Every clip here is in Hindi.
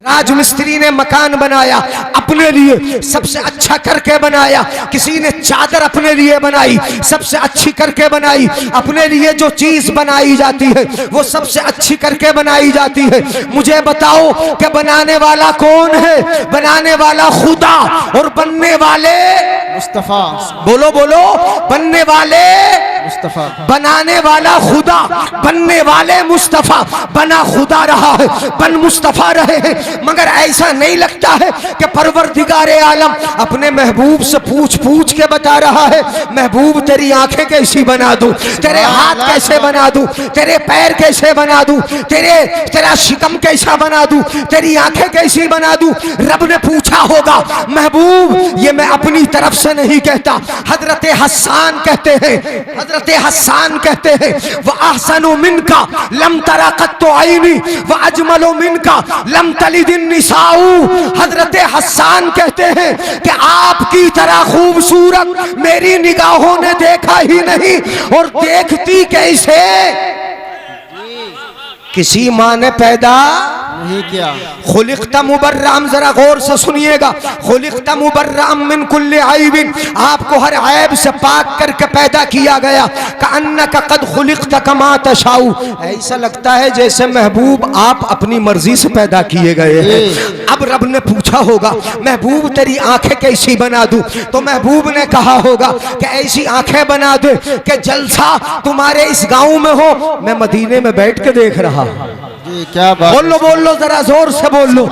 राजमिस्त्री ने मकान बनाया अपने लिए, सबसे अच्छा करके बनाया। किसी ने चादर अपने लिए बनाई, सबसे अच्छी करके बनाई। अपने लिए जो चीज बनाई जाती है वो सबसे अच्छी करके बनाई जाती है। मुझे बताओ कि बनाने वाला कौन है? बनाने वाला खुदा और बनने वाले मुस्तफा। बोलो बोलो, बनने वाले मुस्तफा। बनाने वाला खुदा, बनने वाले मुस्तफा। बना खुदा रहा है, बन मुस्तफा रहे हैं। मगर ऐसा नहीं लगता है कि परवरदिगारे आलम अपने महबूब से पूछ पूछ के बता रहा है, महबूब तेरी आंखें कैसी बना दूं, तेरे हाथ कैसे बना दूं, तेरे पैर कैसे बना दूं, तेरा शिकम कैसा बना दूं, तेरी आंखें कैसी बना दूं। रब ने पूछा होगा। महबूब ये मैं अपनी तरफ से नहीं कहता, हजरत हस्सान कहते हैं, हजरत हस्सान कहते हैं, वह अहसनु मिनका लम तरा कत्तु आईनी व अजमलु मिनका लम तलिदिन निसाऊ। हजरत हस्सान कहते हैं कि आपकी तरह खूबसूरत मेरी निगाहों ने देखा ही नहीं, और देखती कैसे किसी माँ ने पैदा नहीं किया। खुलिक़्ता मुबर्रअम, जरा गौर से सुनिएगा, खुलिक़्ता मुबर्रअम मिन कुल्लि ऐबिन, आपको हर ऐब से पाक करके पैदा किया गया। कअन्नका कद खुलिक़्ता कमा तशाऊ, ऐसा लगता है जैसे महबूब आप अपनी मर्जी से पैदा किए गए हैं। अब रब ने पूछा होगा, महबूब तेरी आंखें कैसी बना दूं? तो महबूब ने कहा होगा कि ऐसी आंखें बना दे कि जलसा तुम्हारे इस गांव में हो, मैं मदीने में बैठ के देख रहा। क्या बात। बोलो बोलो, जरा जोर से बोल लो।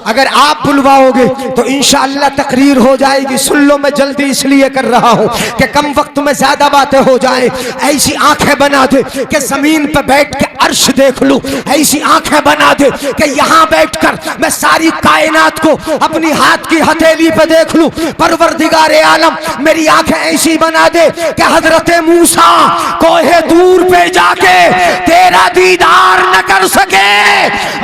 अगर आप बुलवाओगे तो इंशाअल्लाह तकरीर हो जाएगी। सुन लो, मैं जल्दी इसलिए कर रहा हूँ कि कम वक्त में ज्यादा बातें हो जाएं। ऐसी आंखें बना दे कि जमीन पे बैठ के अर्श देख लूं, ऐसी आंखें बना दे कि यहाँ बैठकर मैं सारी कायनात को अपनी हाथ की हथेली पे देख लूं। परवरदिगारे आलम मेरी आंखें ऐसी बना दे कि हजरत मूसा कोहे दूर पे जाके तेरा दीदार न कर सके,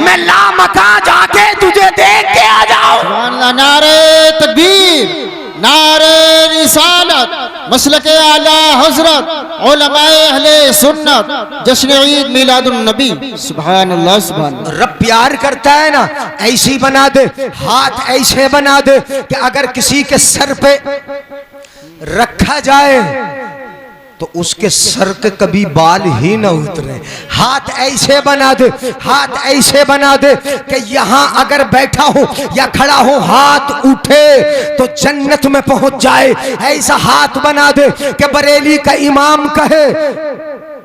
मैं लामका जाके तुझे देख के आ जाऊं। नारे तकबीर, नारे रिसालत, मसलके आला हजरत उलमाए अहले सुन्नत, जश्न ईद मिलादुन नबी। सुभान अल्लाह, सुभान अल्लाह। रब प्यार करता है ना, ऐसी बना दे, हाथ ऐसे बना दे कि अगर किसी के सर पे रखा जाए तो उसके सर के कभी बाल ही न उतरे। हाथ ऐसे बना दे, हाथ ऐसे बना दे कि यहाँ अगर बैठा हो या खड़ा हो हाथ उठे तो जन्नत में पहुंच जाए। ऐसा हाथ बना दे कि बरेली का इमाम कहे,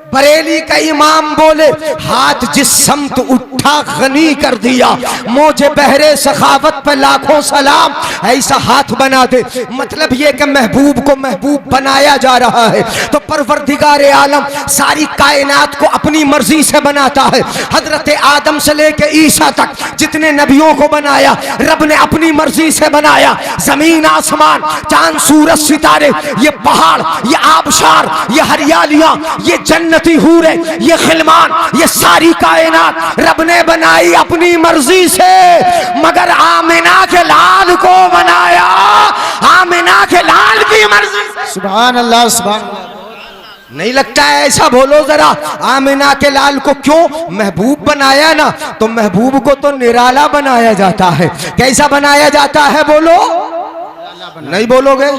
बरेली का इमाम बोले, हाथ जिस समत उठा गनी कर दिया, मोजे बहरे सखावत पे लाखों सलाम। ऐसा हाथ बना दे। मतलब ये कि महबूब को महबूब बनाया जा रहा है। तो परवरदिगारे आलम सारी कायनात को अपनी मर्जी से बनाता है। हजरत आदम से लेके ईसा तक जितने नबियों को बनाया रब ने अपनी मर्जी से बनाया। जमीन आसमान, चांद सूरज सितारे, ये पहाड़, ये आबशार, ये हरियालियां, ये जन्नती हूरे, ये खिलमान, ये सारी कायनात रब ने बनाई अपनी मर्जी से। मगर आमिना के लाल को बनाया आमिना के लाल की मर्जी से। सुभान अल्लाह, सुभान अल्लाह। नहीं लगता है ऐसा? बोलो जरा, आमिना के लाल को क्यों महबूब बनाया ना? तो महबूब को तो निराला बनाया जाता है। कैसा बनाया जाता है? बोलो, नहीं बोलोगे?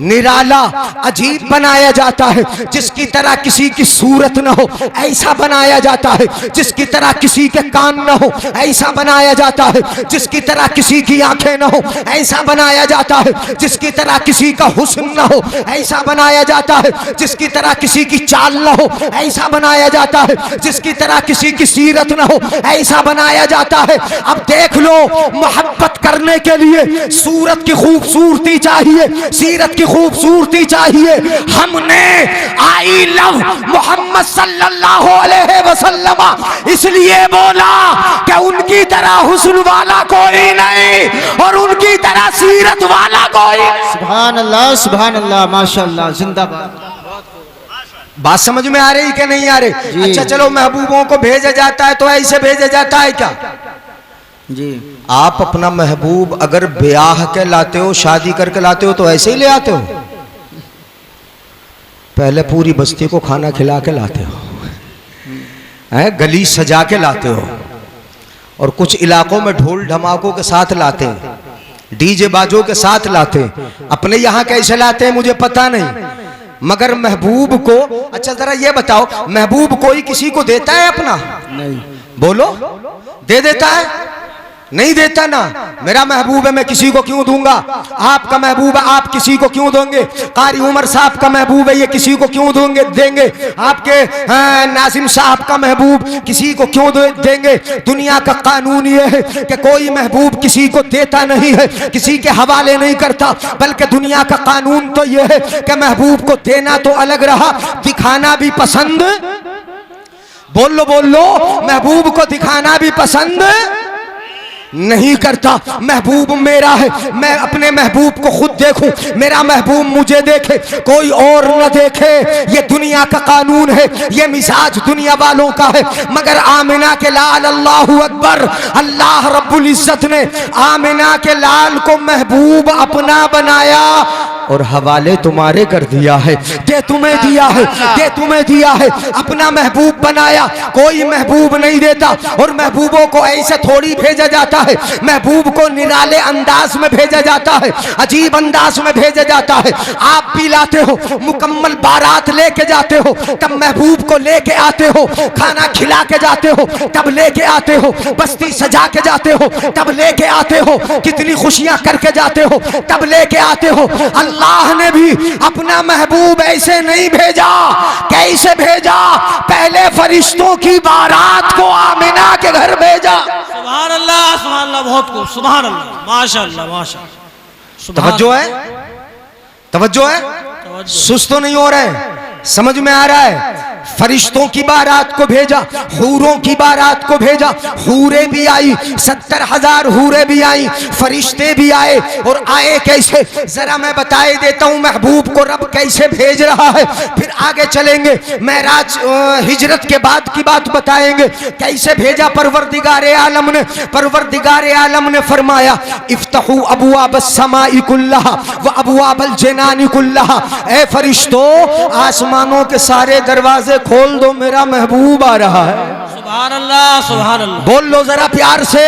निराला, अजीब बनाया जाता है। जिसकी तरह किसी की सूरत न हो ऐसा बनाया जाता है। जिसकी तरह किसी के कान न हो ऐसा बनाया जाता है। जिसकी तरह किसी की आंखें न हो ऐसा बनाया जाता है। जिसकी तरह किसी का हुस्न न हो ऐसा बनाया जाता है। जिसकी तरह किसी की चाल न हो ऐसा बनाया जाता है। जिसकी तरह किसी की सीरत न हो ऐसा बनाया जाता है। अब देख लो, मोहब्बत करने के लिए सूरत की खूबसूरती चाहिए, सीरत की खूबसूरती चाहिए। हमने आई लव मोहम्मद सल्लल्लाहु अलैहि वसल्लम इसलिए बोला कि उनकी तरह हुस्न वाला कोई नहीं और उनकी तरह सीरत वाला कोई नहीं। सुभान अल्लाह, सुभान अल्लाह, माशाअल्लाह, जिंदाबाद। बात समझ में आ रही कि नहीं आ रही? अच्छा चलो, महबूबों को भेजा जाता है तो ऐसे भेजा जाता है क्या जी? आप अपना महबूब अगर ब्याह के लाते हो, शादी करके लाते हो तो ऐसे ही ले आते हो? पहले पूरी बस्ती को खाना खिला के लाते हो, गली सजा के लाते हो, और कुछ इलाकों में ढोल धमाकों के साथ लाते हैं, डीजे बाजों के साथ लाते हैं। अपने यहाँ कैसे लाते हैं मुझे पता नहीं, मगर महबूब को, अच्छा जरा ये बताओ, महबूब कोई किसी को देता है अपना? नहीं। बोलो, दे देता है? नहीं देता ना। मेरा महबूब है, मैं किसी को क्यों दूंगा? आपका महबूब है, आप किसी को क्यों दोगे? कारी उमर साहब का महबूब है, ये किसी को क्यों देंगे? आपके नाजिम साहब का महबूब किसी को क्यों देंगे? दुनिया का कानून ये है कि कोई महबूब किसी को देता नहीं है, किसी के हवाले नहीं करता, बल्कि दुनिया का कानून तो ये है कि महबूब को देना तो अलग रहा, दिखाना भी पसंद, बोल लो, महबूब को दिखाना भी पसंद नहीं करता। महबूब मेरा है, मैं अपने महबूब को खुद देखूं, मेरा महबूब मुझे देखे, कोई और न देखे। ये दुनिया का कानून है, ये मिजाज दुनिया वालों का है। मगर आमिना के लाल, अल्लाहू अकबर, अल्लाह रब्बुल इज्जत ने आमिना के लाल को महबूब अपना बनाया और हवाले तुम्हारे कर दिया है, दे तुम्हें दिया है, दे तुम्हें दिया है, अपना महबूब बनाया। कोई महबूब नहीं देता, और महबूबों को ऐसे थोड़ी भेजा जाता है, महबूब को निराले अंदाज में भेजा जाता है, अजीब अंदाज में भेजा जाता है। आप भी लाते हो, मुकम्मल बारात लेके जाते हो, तब महबूब को लेके आते हो, खाना खिला के जाते हो, तब लेके आते हो, बस्ती सजा के जाते हो, तब लेके आते हो, कितनी खुशियां करके जाते हो, तब लेके आते हो। अल्लाह ने भी अपना महबूब ऐसे नहीं भेजा। कैसे भेजा? पहले फरिश्तों की बारात को आमिना के घर भेजा। सुभान अल्लाह, सुभान अल्लाह, बहुत खूब, सुभान अल्लाह, माशाअल्लाह, माशाअल्लाह। तवज्जो है, तवज्जो है, सुस्त तो नहीं हो रहे, समझ में आ रहा है? फरिश्तों की बारात को भेजा, हूरों की बारात को भेजा, हूरे भी आई, 70,000 हूरे भी आई, फरिश्ते भी आए। और आए कैसे, जरा मैं बताए देता हूं महबूब को रब कैसे भेज रहा है, फिर आगे चलेंगे। मेराज हिजरत के बाद की बात बताएंगे, कैसे भेजा परवरदिगारे आलम ने। परवरदिगारे आलम ने फरमाया, इफ्तहू अबवाब अस्समाई कुल्लहा व अबवाबल जनानी कुल्लहा, ए फरिश्तों आसमानों के सारे दरवाजे खोल दो, मेरा महबूब आ रहा है। सुभान अल्लाह, सुभान अल्लाह, बोल लो जरा प्यार से,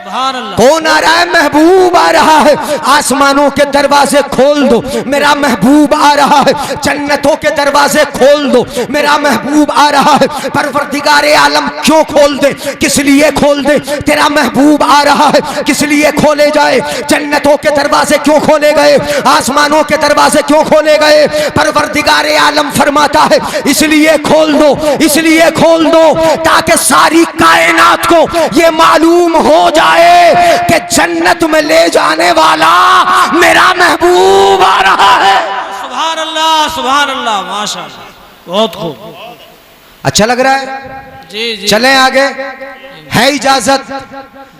सुभान अल्लाह। कौन आ रहा है? महबूब आ रहा है। आसमानों के दरवाजे खोल दो, मेरा महबूब आ रहा है। जन्नतों के दरवाजे खोल दो, मेरा महबूब आ रहा है। परवरदिगारे आलम क्यों खोल दे? किस लिए खोल दे? तेरा महबूब आ रहा है, किस लिए खोले जाए? जन्नतों के दरवाजे क्यों खोले गए? आसमानों के दरवाजे क्यों खोले गए? परवरदिगारे आलम फरमाता है, इसलिए खोल दो, इसलिए खोल दो ताकि सारी कायनात को ये मालूम हो जाए कि जन्नत में ले जाने वाला मेरा महबूब आ रहा है। सुभान अल्लाह, सुभान अल्लाह, माशाअल्लाह, बहुत खूब। अच्छा लग रहा है? जी जी, चलें आगे, है इजाजत?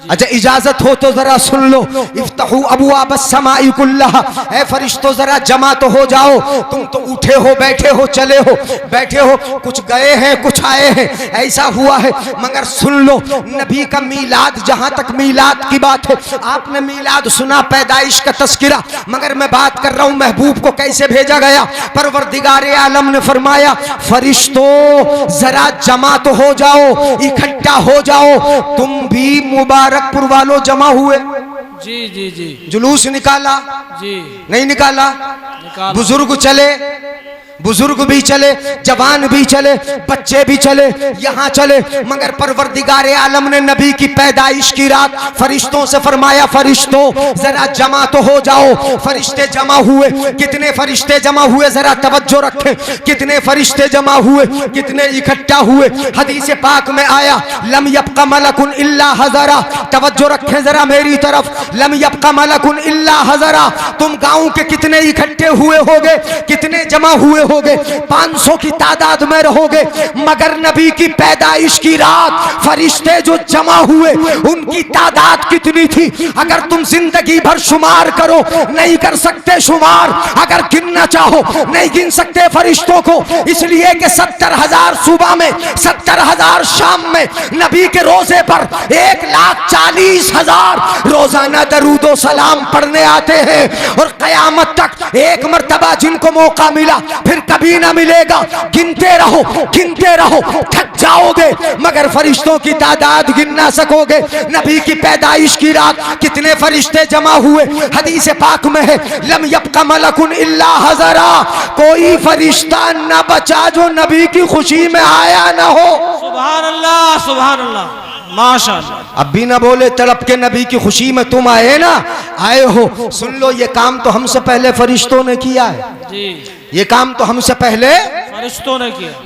अच्छा इजाजत हो तो जरा सुन लो। इफ्तहू अबवाब अस्समाई कुल्लहा, ऐ फरिश्तों जरा जमा तो हो जाओ। तुम तो उठे हो, बैठे हो, चले हो, बैठे हो, कुछ गए हैं, कुछ आए हैं, ऐसा हुआ है। मगर सुन लो, नबी का मीलाद, जहां तक मीलाद की बात है, आपने मीलाद सुना, पैदाइश का तस्किरा, मगर मैं बात कर रहा हूं महबूब को कैसे भेजा गया। परवरदिगारे आलम ने फरमाया, फरिश्तों जरा जमा तो हो जाओ, इकट्ठा हो जाओ। तुम भी मुबारकपुर वालों जमा हुए? जी जी जी, जुलूस निकाला? जी, नहीं निकाला? निकाला। बुजुर्ग चले, बुजुर्ग भी चले, जवान भी चले, बच्चे भी चले, यहाँ चले। मगर परवरदिगारे आलम ने नबी की पैदाइश की रात फरिश्तों से फरमाया, फरिश्तों जरा जमा तो हो जाओ। फरिश्ते जमा हुए। कितने फरिश्ते जमा हुए जरा तवज्जो रखें, कितने फरिश्ते जमा हुए, कितने इकट्ठा हुए। हदीस पाक में आया, लम यब्का मलकुन इल्ला हज़रा, तवज्जो रखें जरा मेरी तरफ, लम यब्का मलकुन इल्ला हज़रा। तुम गांव के कितने इकट्ठे हुए होगे, कितने जमा हुए होगे, 500 की तादाद में रहोगे। मगर नबी की पैदाइश की रात फरिश्ते जो जमा हुए उनकी तादाद कितनी थी? अगर तुम जिंदगी भर शुमार करो नहीं कर सकते शुमार, अगर गिनना चाहो नहीं गिन सकते फरिश्तों को। इसलिए कि 70,000 सुबह में, 70,000 शाम में, नबी के रोजे पर 1,40,000 रोजाना दरूदो सलाम पढ़ने आते हैं। और कयामत तक एक मर्तबा जिनको मौका मिला फिर कभी ना मिलेगा। गिनते रहो थक जाओगे मगर फरिश्तों की तादाद गिन ना सकोगे। नबी की पैदाइश की रात कितने फरिश्ते जमा हुए, हदीस पाक में है लम यब्का मलकुन इल्ला हज़रा, कोई फरिश्ता न बचा जो नबी की खुशी में आया ना हो। सुभान अल्लाह माशाअल्लाह। अब भी ना बोले तड़प के नबी की खुशी में तुम आए ना, आए हो। सुन लो ये काम तो हमसे पहले फरिश्तों ने किया है जी, ये काम तो हमसे पहले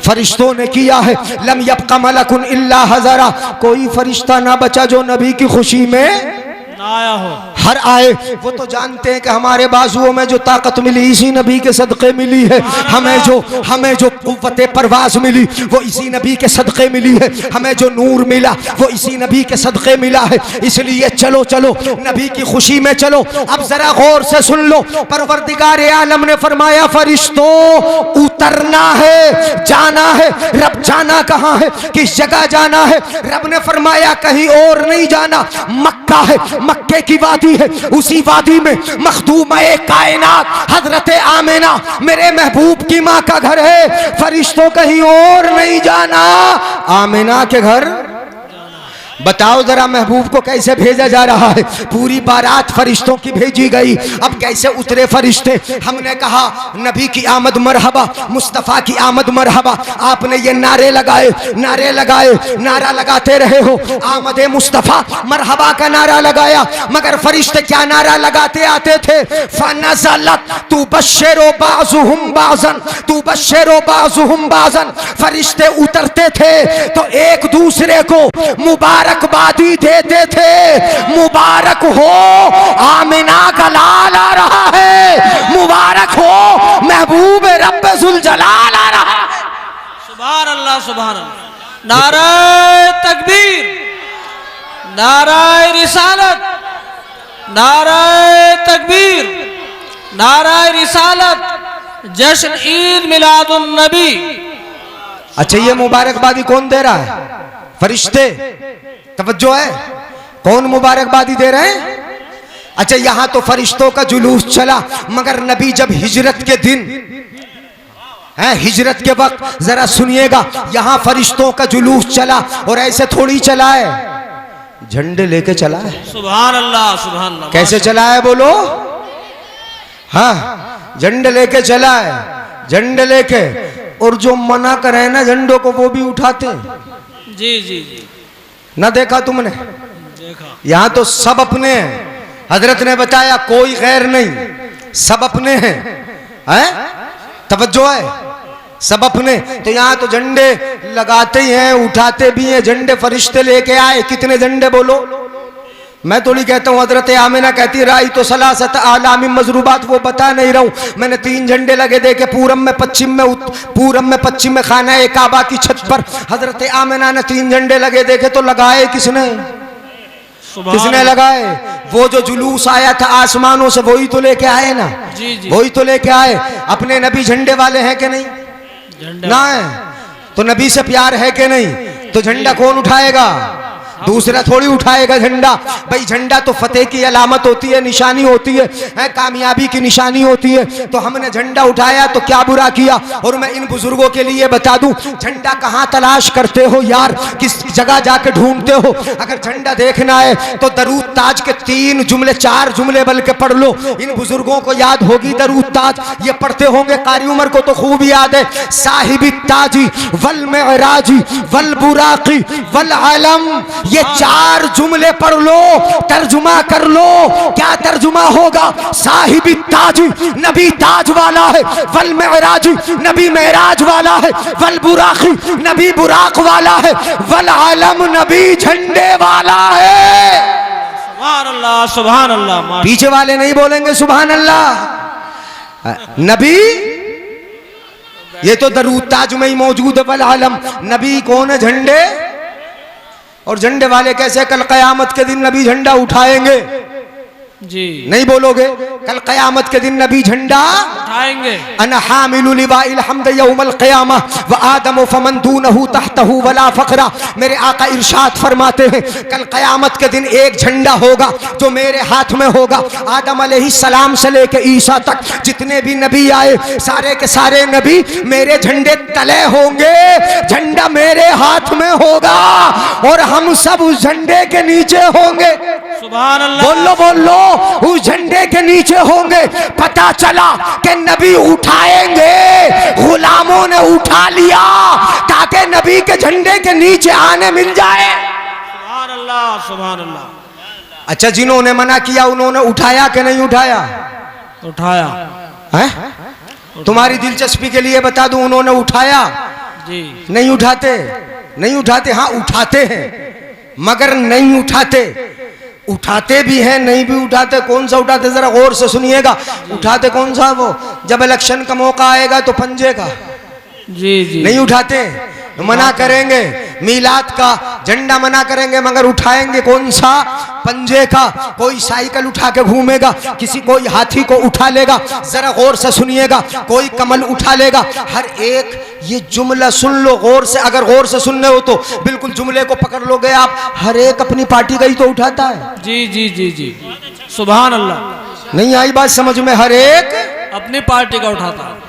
फरिश्तों ने किया है। लम यब्का मलकुन इल्ला हज़रा, कोई फरिश्ता ना बचा जो नबी की खुशी में ना आया हो। हर आए। वो तो जानते हैं कि हमारे बाजुओं में जो ताकत मिली इसी नबी के सदक़े मिली है। हमें जो कुव्वते परवाज़ मिली वो इसी नबी के सदक़े मिली है। हमें जो नूर मिला वो इसी नबी के सदक़े मिला है। इसलिए चलो नबी की खुशी में चलो। अब जरा गौर से सुन लो, परवरदिगार आलम ने फरमाया फरिश्तों उतरना है, जाना है। रब जाना कहाँ है, किस जगह जाना है? रब ने फरमाया कहीं और नहीं जाना, मक्का है, मक्के की वादी है। उसी वादी में मखदूम-ए कायनात हजरत आमिना मेरे महबूब की माँ का घर है। फरिश्तों कहीं और नहीं जाना, आमिना के घर। बताओ जरा महबूब को कैसे भेजा जा रहा है। पूरी बारात फरिश्तों की भेजी गई। अब कैसे उतरे फरिश्ते? हमने कहा नबी की आमद मरहबा, मुस्तफ़ा की आमद मरहबा। आपने ये नारे लगाए, नारा लगाते रहे हो। आमदे मुस्तफ़ा मरहबा का नारा लगाया, मगर फरिश्ते क्या नारा लगाते आते थे? फनज़लत तुबश्शिरु बाज़ुहुम बाज़न, तुबश्शिरु बाज़ुहुम बाज़न। फरिश्ते उतरते थे तो एक दूसरे को मुबारकबादी देते थे। मुबारक हो आमिना का लाल आ रहा है, मुबारक हो महबूब रब्बे जुल जलाल आ रहा है। सुभान अल्लाह। नाराए तकबीर, नाराए रिसालत, नाराए तकबीर, नाराए रिसालत, जश्न ईद मिलादुन नबी। अच्छा ये मुबारकबादी कौन दे रहा है? फरिश्ते। तवज्जो है, कौन मुबारकबादी दे रहे हैं? अच्छा यहां तो फरिश्तों का जुलूस चला, मगर नबी जब हिजरत के दिन है, हिजरत के वक्त जरा सुनिएगा, यहां फरिश्तों का जुलूस चला और ऐसे थोड़ी चला है, झंडे लेके चला है। सुभान अल्लाह। कैसे चला है बोलो? हाँ झंडे लेके चला है, झंडे लेके। और जो मना करे ना झंडों को वो भी उठाते हैं। जी ना देखा तुमने? देखा। यहाँ तो सब अपने हैं। हजरत ने बताया कोई गैर नहीं, सब अपने हैं। तवज्जो है, सब अपने। तो यहाँ तो झंडे लगाते ही हैं, उठाते भी हैं। झंडे फरिश्ते लेके आए। कितने झंडे बोलो? मैं थोड़ी कहता हूँ, हजरत आमिना कहती राई तो सलासत आलामी मजरूबात, वो बता नहीं रहा हूँ। मैंने 3 झंडे लगे देखे, पूरब में पश्चिम में खाना है काबा की छत पर। हजरत आमिना ने 3 झंडे लगे देखे, तो लगाए किसने? किसने लगाए? वो जो जुलूस आया था आसमानों से वही तो लेके आए ना। जी। वही तो लेके आए। अपने नबी झंडे वाले हैं कि नहीं? ना है तो नबी से प्यार है कि नहीं? तो झंडा कौन उठाएगा? दूसरा थोड़ी उठाएगा झंडा। भाई झंडा तो फतेह की अलामत होती है, निशानी होती है, कामयाबी की निशानी होती है। तो हमने झंडा उठाया तो क्या बुरा किया। और मैं इन बुजुर्गों के लिए बता दूं, झंडा कहाँ तलाश करते हो यार, किस जगह जाके ढूंढते हो? अगर झंडा देखना है तो दरूद ताज के 3 जुमले 4 जुमले बल्कि पढ़ लो। इन बुजुर्गों को याद होगी दरूद ताज, ये पढ़ते होंगे। कारी उमर को तो खूब याद है। साहिबी ताजी वल मेराजी वल बुराकी वल आलम, ये 4 जुमले पढ़ लो, तर्जुमा कर लो। क्या तर्जुमा होगा? साहिबी ताजी नबी ताज वाला है, वल मेराजी नबी मेराज वाला है, वल बुराकी नबी बुराक वाला है, वल आलम नबी झंडे वाला है। सुभान अल्लाह। पीछे वाले नहीं बोलेंगे सुभान अल्लाह। नबी ये तो दरूद ताज में ही मौजूद है। वल आलम नबी कौन है? झंडे। और झंडे वाले कैसे? कल कयामत के दिन नबी झंडा उठाएंगे। जी नहीं बोलोगे? कल कयामत के दिन नबी झंडा उठाएंगे। अना हामिलु लिवाइल हम्द यौमल क़ियामा व आदम फमन दूनहु तहतहु वला फ़क़रा। मेरे आका इरशाद फरमाते हैं कल कयामत के दिन एक झंडा होगा जो मेरे हाथ में होगा। आदम अलैहिस्सलाम से लेके ईसा तक जितने भी नबी आए सारे के सारे नबी मेरे झंडे तले होंगे, झंडा मेरे हाथ में होगा और हम सब उस झंडे के नीचे होंगे। सुभान अल्लाह। बोलो बोलो, उस झंडे के नीचे होंगे। पता चला कि नबी उठाएंगे, गुलामों ने उठा लिया ताकि नबी के झंडे के नीचे आने मिल जाए। सुभान अल्लाह, सुभान अल्लाह। अच्छा, जिन्होंने मना किया उन्होंने उठाया कि नहीं उठाया? उठाया है? तुम्हारी दिलचस्पी के लिए बता दूं, उन्होंने उठाया? जी नहीं उठाते, नहीं उठाते। हाँ उठाते हैं मगर नहीं उठाते। उठाते भी हैं, नहीं भी उठाते। कौन सा उठाते जरा गौर से सुनिएगा। उठाते कौन सा? वो जब इलेक्शन का मौका आएगा तो पंजे का। जी जी नहीं उठाते, मना करेंगे। मीलाद का झंडा मना करेंगे मगर उठाएंगे कौन सा? पंजे का। कोई साइकिल उठा के घूमेगा, किसी कोई हाथी को उठा लेगा। जरा गौर से सुनिएगा, कोई कमल उठा लेगा। हर एक ये जुमला सुन लो गौर से। अगर गौर से सुनने हो तो बिल्कुल जुमले को पकड़ लोगे आप। हर एक अपनी पार्टी का ही तो उठाता है। जी जी जी जी सुभान अल्लाह। नहीं आई बात समझ में? हर एक अपनी पार्टी का उठाता है।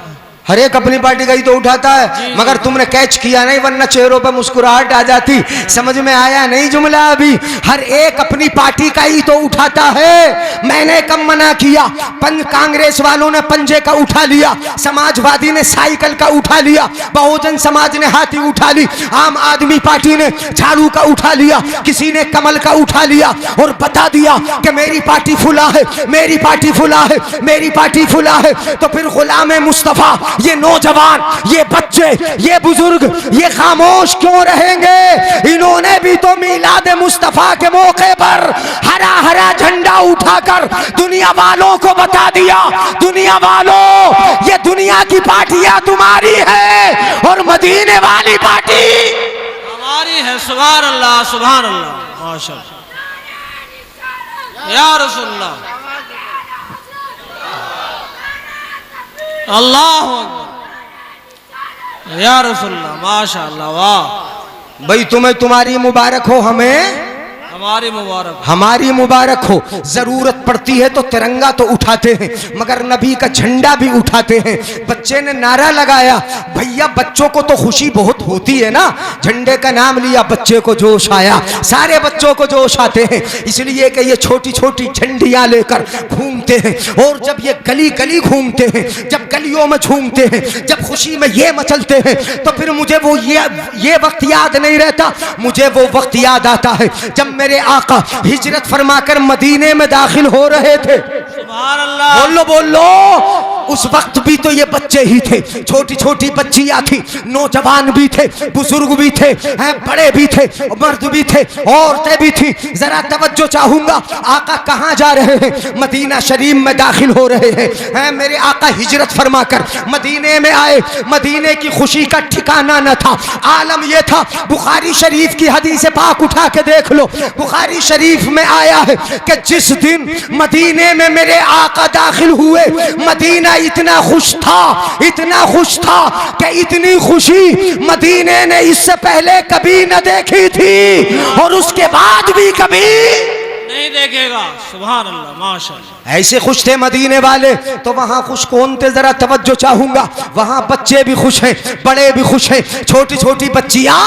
हर एक अपनी पार्टी का ही तो उठाता है। मगर तुमने कैच किया नहीं, वरना चेहरों पर मुस्कुराहट आ जाती। समझ में आया नहीं जुमला अभी? हर एक अपनी पार्टी का ही तो उठाता है। मैंने कब मना किया? कांग्रेस वालों ने पंजे का उठा लिया, समाजवादी ने साइकिल का उठा लिया, बहुजन समाज ने हाथी उठा ली, आम आदमी पार्टी ने झाड़ू का उठा लिया, किसी ने कमल का उठा लिया और बता दिया कि मेरी पार्टी फुला है, मेरी पार्टी फुला है, मेरी पार्टी फुला है। तो फिर गुलाम मुस्तफा, ये नौजवान, ये बच्चे, ये बुजुर्ग, ये खामोश क्यों रहेंगे? इन्होंने भी तो मीलाद मुस्तफा के मौके पर हरा हरा झंडा उठाकर दुनिया वालों को बता दिया, दुनिया वालों ये दुनिया की पार्टियां तुम्हारी है और मदीने वाली पार्टी हमारी है। सुभान अल्लाह, सुभान अल्लाह, माशाअल्लाह या रसूलल्लाह, अल्लाह अकबर या रसूलल्लाह, माशाअल्लाह। वाह भाई, तुम्हें तुम्हारी मुबारक हो, हमें हमारी मुबारक, हमारी मुबारक हो। जरूरत पड़ती है तो तिरंगा तो उठाते हैं मगर नबी का झंडा भी उठाते हैं। बच्चे ने नारा लगाया, भैया बच्चों को तो खुशी बहुत होती है ना, झंडे का नाम लिया बच्चे को जोश आया, सारे बच्चों को जोश आते हैं। इसलिए कि ये छोटी छोटी झंडियां लेकर घूमते हैं और जब ये गली गली घूमते हैं, जब गलियों में झूमते हैं, जब खुशी में ये मचलते हैं तो फिर मुझे वो ये वक्त याद नहीं रहता, मुझे वो वक्त याद आता है जब मेरे आका हिजरत फरमाकर मदीने में दाखिल हो रहे थे। सुभान अल्लाह। बोलो बोलो, उस वक्त भी तो ये बच्चे ही थे, छोटी छोटी बच्चियां थी, नौजवान भी थे, बुजुर्ग भी थे, बड़े भी थे, मर्द भी थे, औरतें भी थी। जरा तवज्जो चाहूंगा, आका कहाँ जा रहे हैं? मदीना शरीफ में दाखिल हो रहे हैं। मेरे आका हिजरत फरमाकर मदीने में आए। मदीने की खुशी का ठिकाना न था। आलम यह था, बुखारी शरीफ की हदीस पाक उठा के देख लो, बुखारी शरीफ में आया है कि जिस दिन मदीने में मेरे आका दाखिल हुए, मदीना इतना खुश था, इतना खुश था कि इतनी खुशी मदीने ने इससे पहले कभी न देखी थी और उसके बाद भी कभी नहीं देखेगा। सुभान अल्लाह, माशाअल्लाह। ऐसे खुश थे मदीने वाले। तो वहां खुश कौन थे? जरा तवज्जो चाहूंगा। वहां बच्चे भी खुश हैं, बड़े भी खुश हैं, छोटी छोटी बच्चियां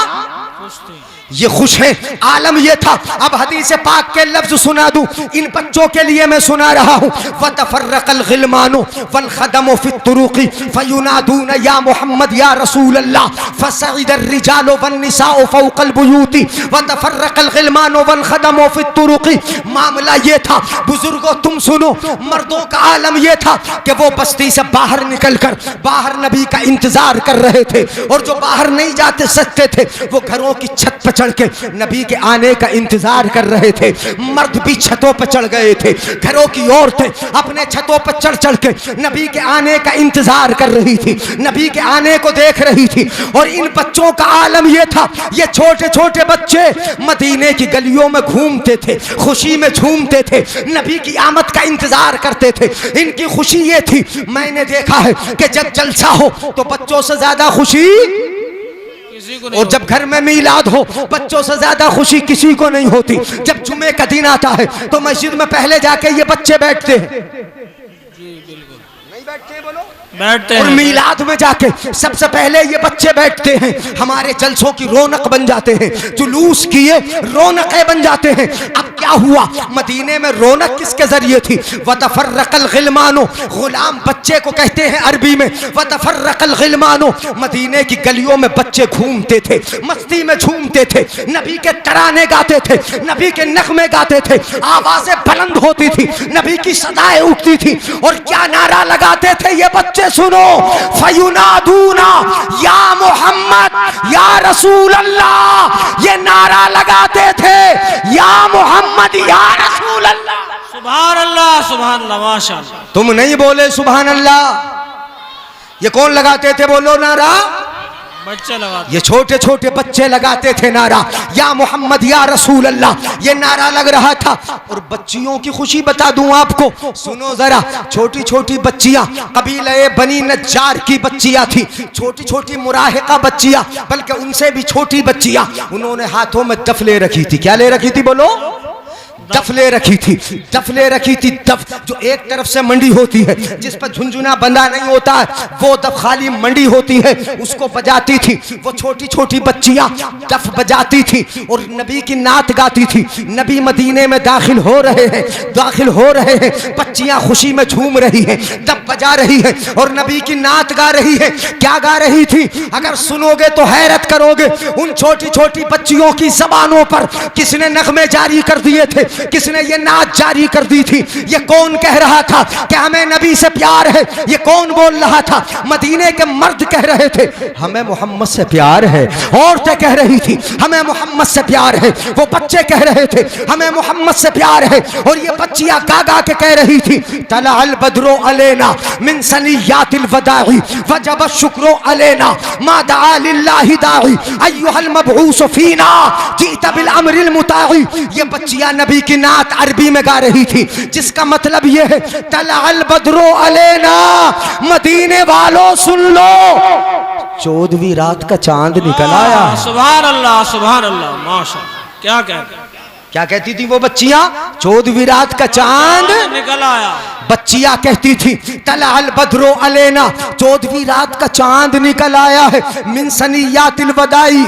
ये खुश हैं। आलम ये था। अब हदीस पाक के लफ्ज सुना दूं, इन बच्चों के लिए मैं सुना रहा हूं। वतफर्रकल गिलमानु वल खदमु फित तुरुकी फयुनादून या मोहम्मद या रसूल अल्लाह फसइदर रिजालु वन निसाउ फौकल बुयूती वतफर्रकल गिलमानु वल खदमु फित तुरुकी। मामला ये था, बुजुर्गों तुम सुनो, मर्दों का आलम ये था कि वो बस्ती से बाहर निकलकर बाहर नबी का इंतजार कर रहे थे और जो बाहर नहीं जाते सकते थे वो घरों की छत पर चढ़ के नबी के आने का इंतजार कर रहे थे। मर्द भी छतों पर चढ़ गए थे, घरों की औरतें अपने छतों पर चढ़ चढ़ के नबी के आने का इंतजार कर रही थी, नबी के आने को देख रही थी। और इन बच्चों का आलम यह था, ये छोटे छोटे बच्चे मदीने की गलियों में घूमते थे, खुशी में झूमते थे, नबी की आमद का इंतजार करते थे। इनकी खुशी ये थी, मैंने देखा है कि जब जलसा हो तो बच्चों से ज्यादा खुशी, और जब घर में मीलाद हो बच्चों से ज्यादा खुशी किसी को नहीं होती। जब जुमे का दिन आता है तो मस्जिद में पहले जाके ये बच्चे बैठते हैं, नहीं बैठते हैं, बोलो बैठते और हैं। मीलाद में जाके सबसे पहले ये बच्चे बैठते हैं, हमारे जलसों की रौनक बन जाते हैं, जुलूस किए रौनकें बन जाते हैं। अब क्या हुआ, मदीने में रौनक किसके जरिए थी? वतफर्रकल गिलमानो, गुलाम बच्चे को कहते हैं अरबी में, वतफर्रकल गिलमानो। मदीने की गलियों में बच्चे घूमते थे, मस्ती में झूमते थे, नबी के तराने गाते थे, नबी के नगमे गाते थे, आवाजें बुलंद होती थी, नबी की सदाएं उठती थी। और क्या नारा लगाते थे ये बच्चे, सुनो, फयुनादूना या मोहम्मद या रसूल अल्लाह, ये नारा लगाते थे, या मोहम्मद या रसूल अल्लाह। सुभान अल्लाह, सुभान अल्लाह, माशाअल्लाह। तुम नहीं बोले सुभान अल्लाह, ये कौन लगाते थे बोलो नारा? बच्चे लगाते, ये छोटे छोटे बच्चे लगाते थे नारा, या मोहम्मद या रसूल अल्लाह, ये नारा लग रहा था। और बच्चियों की खुशी बता दूं आपको, सुनो जरा, छोटी छोटी बच्चियां, कबीले बनी नज्जार की बच्चियां थी, छोटी छोटी मुराहिका बच्चियां, बल्कि उनसे भी छोटी बच्चियां, उन्होंने हाथों में दफ ले रखी थी। क्या ले रखी थी बोलो? दफ ले रखी थी, दफ ले रखी थी। दफ जो एक तरफ से मंडी होती है, जिस पर झुनझुना बंधा नहीं होता है, वो दफ खाली मंडी होती है, उसको बजाती थी। वो छोटी छोटी बच्चियां दफ बजाती थी और नबी की नात गाती थी। नबी मदीने में दाखिल हो रहे हैं, दाखिल हो रहे हैं, बच्चियां खुशी में झूम रही हैं, दफ बजा रही है और नबी की नात गा रही है। क्या गा रही थी? अगर सुनोगे तो हैरत करोगे। उन छोटी छोटी बच्चियों की जबानों पर किसने नगमे जारी कर दिए थे, किसने ये नाच जारी कर दी थी। ये कौन कह रहा था कि हमें नबी से प्यार है? ये कौन बोल रहा था? मदीने के मर्द कह रहे थे हमें मोहम्मद से प्यार है, औरतें कह रही थी हमें मोहम्मद से प्यार है, वो बच्चे कह रहे थे हमें मोहम्मद से प्यार है। और ये बच्चियां गा गा के कह रही थी, तला अल बद्रो अलैना मिन सनियातिल वदाई वजब शुक्रो अलैना मा दआ लिल्लाहि दाई अय्युहल मबऊस फीना जीता बिल अमरिल मुताई। ये बच्चियां नबी की नात अरबी में गा रही थी, जिसका मतलब यह है तला अल बद्रो अलैना, मदीने वालों सुन लो, 14वीं रात का चांद निकल आया। सुभान अल्लाह, सुभान अल्लाह, माशाअल्लाह। क्या कहते, क्या कहती थी वो बच्चियां? 14वीं रात का चांद निकल आया। बच्चियां कहती थी तला अल बद्रो अलैना, 14वीं रात का चांद निकल आया है, मिन सनियातिल वदाई,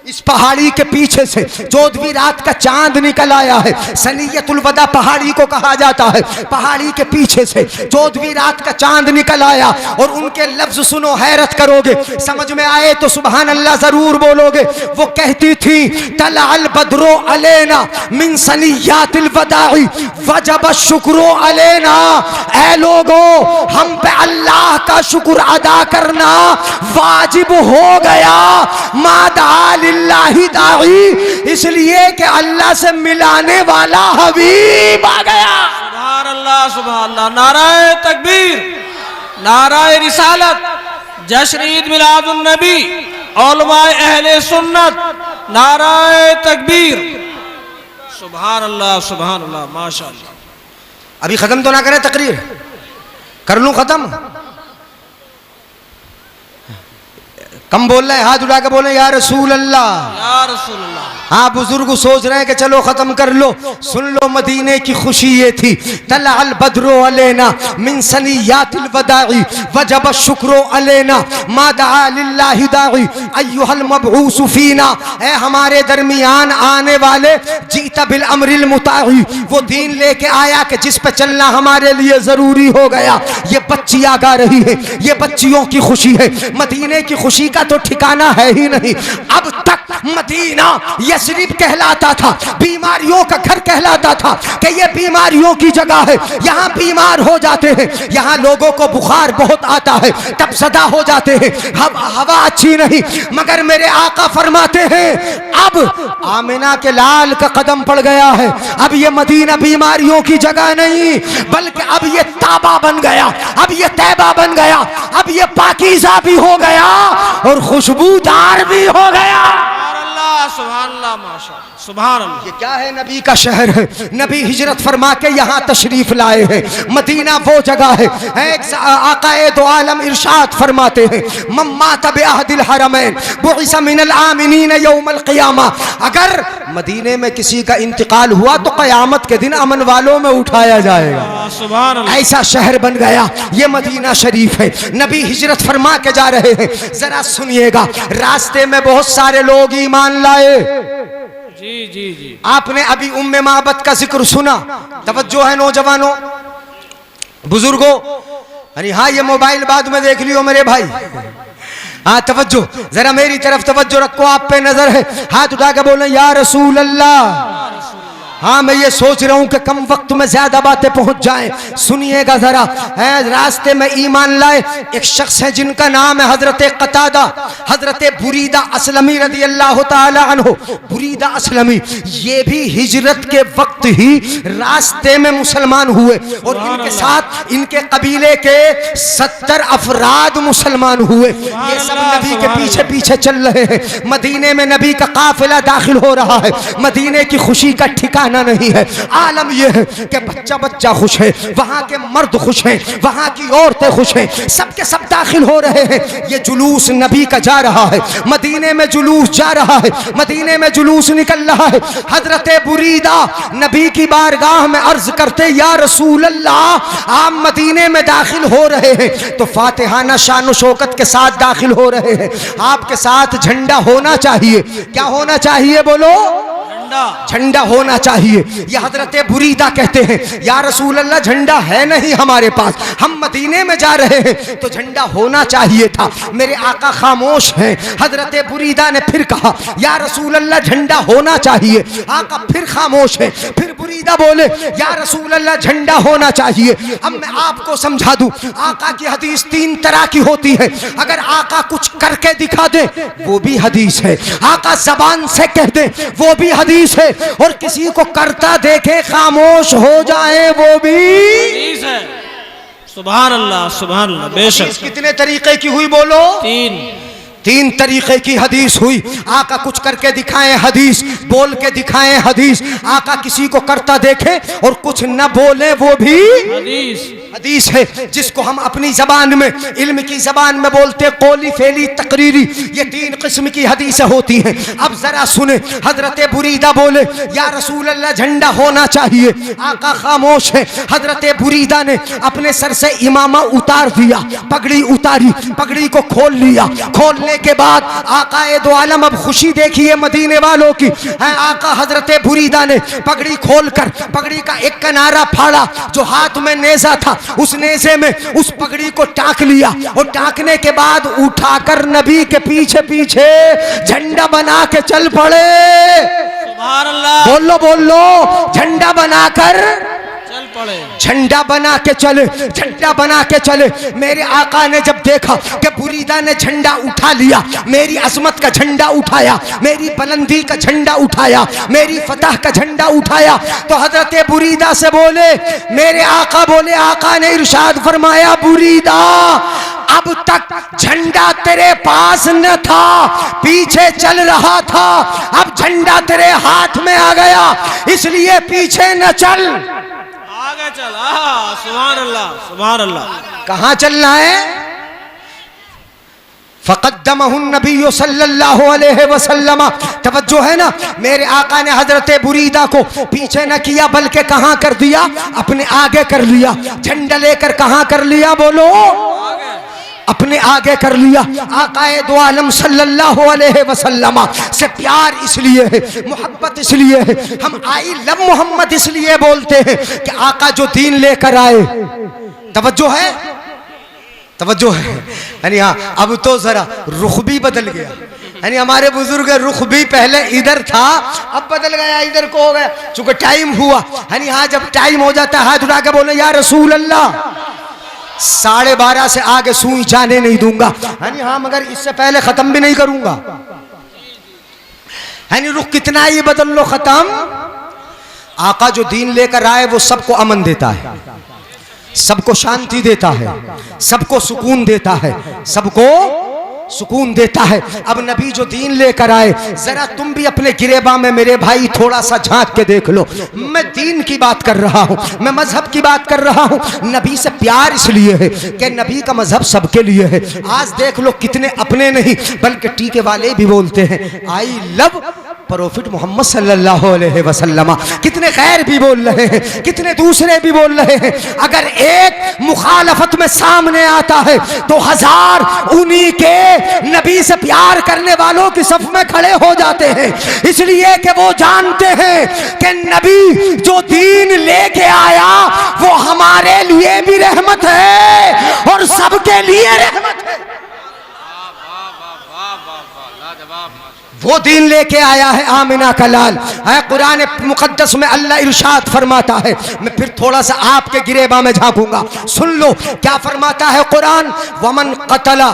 इस पहाड़ी के पीछे से 14वीं रात का चांद निकल आया है। सनियतुल वदा पहाड़ी को कहा जाता है, पहाड़ी के पीछे से 14वीं रात का चांद निकल आया। और उनके लफ्ज सुनो, हैरत करोगे, समझ में आए तो सुभान अल्लाह जरूर बोलोगे। वो कहती थी तला अल बद्रो अलैना मिन सनियातिल वदाई वजब शुक्रो अलैना, ऐ लोगो हम पे अल्लाह का शुक्र अदा करना वाजिब हो गया। मादा लिल्लाहि दाई, इसलिए कि अल्लाह से मिलाने वाला हबीब आ गया। सुभान अल्लाह, सुभान अल्लाह। नाराए तकबीर, नाराए रिसालत, जश्न ईद मिलादुन नबी, उलमाए अहले सुन्नत, नाराए तकबीर। सुभान अल्लाह, सुभान अल्लाह, माशाअल्लाह। अभी खत्म तो ना करें तकरीर, कर लूं खत्म? कम बोल रहे हैं, हाथ उठा के बोले या रसूल अल्लाह, या रसूल अल्लाह। हाँ, बुजुर्ग सोच रहे हैं कि चलो खत्म कर लो। सुन लो, मदीने की खुशी ये थी, तला अल बद्रो अलैना मिन सनियातिल वदाई वजब शुक्रो अलैना मा दआ लिल्लाहि दाई अय्युहल मबऊस फीना, ऐ हमारे दरमियान आने वाले, जीता बिल अमरिल मुताई, वो दीन लेके आया कि जिस पे चलना हमारे लिए जरूरी हो गया। ये बच्चियां गा रही है, ये बच्चियों की खुशी है। मदीने की खुशी का तो ठिकाना है ही नहीं। अब तक तक मदीना यसरिब कहलाता था, बीमारियों का घर कहलाता था कि ये बीमारियों की जगह है, यहाँ बीमार हो जाते हैं, यहाँ लोगों को बुखार बहुत आता है, तब सदा हो जाते हैं, हवा अच्छी नहीं। मगर मेरे आका फरमाते हैं अब आमिना के लाल का कदम पड़ गया है, अब ये मदीना बीमारियों की जगह नहीं, बल्कि अब ये ताबा बन गया, अब ये तैबा बन गया, अब ये पाकीज़ा भी हो गया और खुशबूदार भी हो गया। सुभान अल्लाह, माशाअल्लाह, सुभान अल्लाह। ये क्या है? नबी का शहर है, नबी हिजरत फरमा के यहाँ तशरीफ लाए हैं। मदीना वो जगह है, आकाए दो आलम इरशाद फरमाते हैं मम्मा तबे अहदिल हरमैन बुइसा मिनल आमिनीन यौमल क़ियामा। अगर मदीने में किसी का इंतकाल हुआ तो क़यामत के दिन अमन वालों में उठाया जाएगा। सुभान अल्लाह। ऐसा शहर बन गया ये मदीना शरीफ है। नबी हिजरत फरमा के जा रहे हैं, जरा सुनिएगा, रास्ते में बहुत सारे लोग ईमान लाए। जी जी जी। आपने अभी उम्मे माबद का जिक्र सुना, तवज्जो है नौजवानों, बुजुर्गों। अरे हाँ, ये मोबाइल बाद में देख लियो मेरे भाई। हाँ तवज्जो, जरा मेरी तरफ तवज्जो रखो, आप पे नजर है, हाथ उठा के बोले या रसूल अल्लाह। हाँ मैं ये सोच रहा हूँ कि कम वक्त में ज्यादा बातें पहुंच जाएं। सुनिएगा जरा, रास्ते में ईमान लाए एक शख्स है जिनका नाम है हजरत कतादा, हजरत बुरीदा असलमी रदी अल्लाह ताला अन्हु। बुरीदा असलमी ये भी हिजरत के वक्त ही रास्ते में मुसलमान हुए और इनके साथ इनके कबीले के 70 अफराद मुसलमान हुए। ये सब नबी के पीछे पीछे चल रहे हैं। मदीने में नबी का काफिला दाखिल हो रहा है। मदीने की खुशी का ठिकाना नहीं है। आलम यह है कि बच्चा बच्चा खुश है, वहां के मर्द खुश हैं, वहां की औरतें खुश हैं, सबके सब दाखिल हो रहे हैं। ये जुलूस नबी का जा रहा है, मदीने में जुलूस जा रहा है, मदीने में जुलूस निकल रहा है। हजरत बुरीदा नबी की बारगाह में अर्ज करते या रसूल अल्लाह, आप मदीने में दाखिल हो रहे हैं तो फातिहाना शान शौकत के साथ दाखिल हो रहे हैं, आपके साथ झंडा होना चाहिए। क्या होना चाहिए बोलो? झंडा होना चाहिए। ये हजरत बुरीदा कहते हैं या रसूल अल्लाह झंडा है नहीं हमारे पास, हम मदीने में जा रहे हैं तो झंडा होना चाहिए था। मेरे आका खामोश हैं। हजरत बुरीदा ने फिर कहा या रसूल अल्लाह झंडा होना चाहिए। आका फिर खामोश है। फिर बुरीदा बोले या रसूल अल्लाह झंडा होना चाहिए। अब मैं आपको समझा दूं, आका की हदीस 3 तरह की होती है। अगर आका कुछ करके दिखा दे वो भी हदीस है, आका जबान से कह दे वो भी हदीस है, और किसी को करता देखे खामोश हो जाए वो भी हदीस है। सुभान अल्लाह, सुभान अल्लाह। बेशक कितने तरीके की हुई बोलो? 3 तरीके की हदीस हुई। आका कुछ करके दिखाएं हदीस, बोल के दिखाएं हदीस, आका किसी को करता देखे और कुछ न बोले वो भी हदीस है। जिसको हम अपनी जबान में इल्म की जबान में बोलते कौली फेली तकरीरी, ये 3 किस्म की हदीसें होती हैं। अब जरा सुने, हजरत बुरीदा बोले या रसूल अल्लाह झंडा होना चाहिए। आका खामोश है। हजरत बुरीदा ने अपने सर से इमामा उतार दिया, पगड़ी उतारी, पगड़ी को खोल लिया। खोलने के बाद आकाए दो आलम, अब खुशी देखिए मदीने वालों की, आका हजरत बुरीदा ने पगड़ी खोलकर पगड़ी का एक किनारा फाड़ा, जो हाथ में नेजा था उस नेजे में उस पगड़ी को टाक लिया, और टाकने के बाद उठाकर नबी के पीछे पीछे झंडा बना के चल पड़े। सुभान अल्लाह। बोलो बोलो, झंडा बनाकर चल पड़े, झंडा बना के चले, झंडा बना के चले। मेरे आका ने जब देखा कि बुरीदा ने झंडा उठा लिया, मेरी अजमत का झंडा उठाया, मेरी बुलंदी का झंडा उठाया, मेरी फतह का झंडा उठाया, तो हजरत बुरीदा से बोले, मेरे आका बोले, आका ने इरशाद फरमाया बुरीदा अब तक झंडा तेरे पास न था, पीछे चल रहा था, अब झंडा तेरे हाथ में आ गया, इसलिए पीछे न चल, आगे चल। सुभान अल्लाह, सुभान अल्लाह। कहां चलना है? फ़क़द्दमहु नबी सल्लल्लाहु अलैहि वसल्लम। तवज्जो है ना, मेरे आका ने हजरत बुरीदा को पीछे न किया बल्कि कहां कर दिया? अपने आगे कर लिया। झंडा लेकर कहां कर लिया बोलो? अपने आगे कर लिया। आकाए दो आलम सल्लल्लाहु अलैहि वसल्लम से प्यार इसलिए है, मोहब्बत इसलिए है, हम आई लव मोहम्मद इसलिए बोलते हैं कि आका जो दीन लेकर आए, तवज्जो है, तवज्जो है। यानी हाँ, अब तो जरा रुख भी बदल गया। यानी हमारे बुजुर्ग रुख भी पहले इधर था, अब बदल गया, इधर को हो गया, चूंकि टाइम हुआ। यानी हाँ, जब टाइम हो जाता है हाथ उठा के बोले या रसूल अल्लाह, 12:30 से आगे सुई जाने नहीं दूंगा। यानी हाँ, मगर इससे पहले खत्म भी नहीं करूंगा। यानी रुख कितना ही बदल लो, खत्म। आका जो दीन लेकर आए वो सबको अमन देता है, सबको शांति देता है, सबको सुकून देता है, सबको सुकून देता है। अब नबी जो दीन लेकर आए, जरा तुम भी अपने गिरेबा में मेरे भाई थोड़ा सा झांक के देख लो। मैं दीन की बात कर रहा हूं, मैं मजहब की बात कर रहा हूं। नबी से प्यार इसलिए है कि नबी का मजहब सबके लिए है। आज देख लो कितने अपने नहीं बल्कि टीके वाले भी बोलते हैं आई लव प्रोफिट मोहम्मद सल्लल्लाहु अलैहि वसल्लम। कितने खैर भी बोल रहे हैं, कितने दूसरे भी बोल रहे हैं। अगर एक मुखालफत में सामने आता है तो 1000 उन्हीं के नबी से प्यार करने वालों की सफ में खड़े हो जाते हैं, इसलिए कि वो जानते हैं कि नबी जो दीन लेके आया वो हमारे लिए भी रहमत है और सबके लिए रहमत है। वो दीन लेके आया है आमिना का लाल है। कुरान मुकद्दस में अल्लाह इरशाद फरमाता है, मैं फिर थोड़ा सा आपके गिरेबा में झांकूंगा, सुन लो क्या फरमाता है कुरान। वमन कतला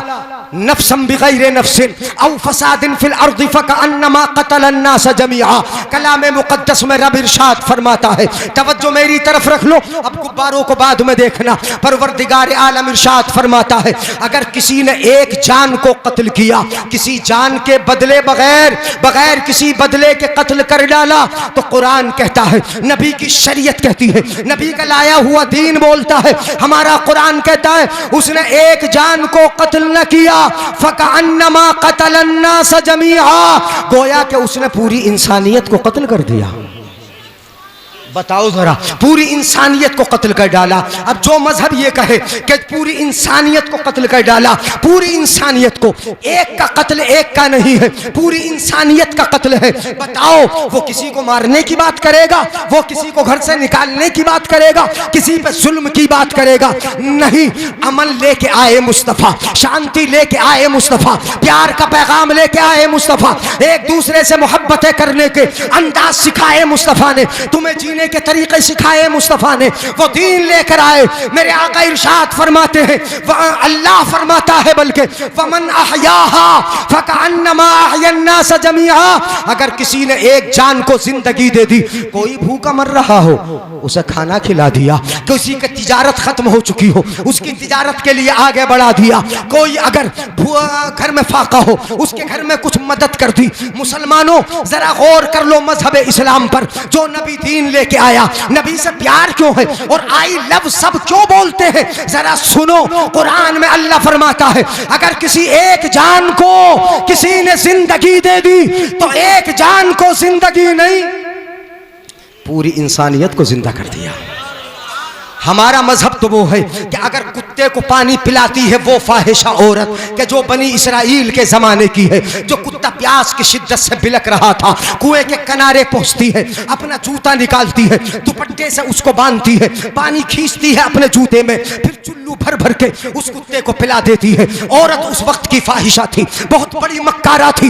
नफ्सन बिगैर नफ्सिन औ फसादिन फिल अर्दि फकअन्नमा कतला अन्नास जमीआ। कलाम मुकद्दस में रब इरशाद फरमाता है, तवज्जो मेरी तरफ रख लो, अब गुब्बारों को बाद में देखना। परवरदिगार आलम इरशाद फरमाता है, अगर किसी ने एक जान को कत्ल किया, किसी जान के बदले बगैर किसी बदले के कत्ल कर डाला, तो कुरान कहता है, नबी की शरीयत कहती है, नबी का लाया हुआ दीन बोलता है, हमारा कुरान कहता है, उसने एक जान को कत्ल न किया फकअन्नमा कतला अन्नास जमीआ, गोया कि उसने पूरी इंसानियत को कत्ल कर दिया। बताओ जरा, पूरी इंसानियत को कत्ल कर डाला। अब जो मजहब ये कहे कि पूरी इंसानियत को कत्ल कर डाला, पूरी इंसानियत को, एक का कत्ल एक का नहीं है, पूरी इंसानियत का कत्ल है। बताओ वो किसी को मारने की बात करेगा, वो किसी को घर से निकालने की बात करेगा, किसी पे जुल्म की बात करेगा? नहीं, अमन लेके आए मुस्तफा, शांति लेके आए मुस्तफा, प्यार का पैगाम लेके आए मुस्तफा, एक दूसरे से मोहब्बतें करने के अंदाज सिखाए मुस्तफा ने, तुम्हें जीने के तरीके सिखाए मुस्तफा ने, वो दीन लेकर आए। मेरे आका इरशाद फरमाते हैं, अल्लाह फरमाता है बल्कि वमन अहयाहा फकअन्नमा अहयन्नास जमीआ, अगर किसी ने एक जान को जिंदगी दे दी, कोई भूखा मर रहा हो उसे खाना खिला दिया, किसी की तिजारत खत्म हो चुकी हो उसकी तिजारत के लिए आगे बढ़ा दिया, कोई अगर घर में फाका हो उसके घर में कुछ मदद कर दी। मुसलमानों जरा गौर कर लो मजहब इस्लाम पर, जो नबी दीन लेके आया, नबी से प्यार क्यों है और आई लव सब क्यों बोलते हैं, जरा सुनो। कुरान में अल्लाह फरमाता है, अगर किसी एक जान को किसी ने जिंदगी दे दी तो एक जान को जिंदगी नहीं, पूरी इंसानियत को जिंदा कर दिया। हमारा मजहब तो वो है कि अगर कुत्ते को पानी पिलाती है वो फाहिशा औरत कि जो बनी इसराइल के जमाने की है, जो कुत्ता प्यास की शिद्दत से बिलक रहा था, कुएं के किनारे पहुंचती है, अपना जूता निकालती है, दुपट्टे से उसको बांधती है, पानी खींचती है अपने जूते में, फिर चुल्लू भर भर के उस कुत्ते को पिला देती है। औरत उस वक्त की फाहिशा थी, बहुत बड़ी मक्कारा थी,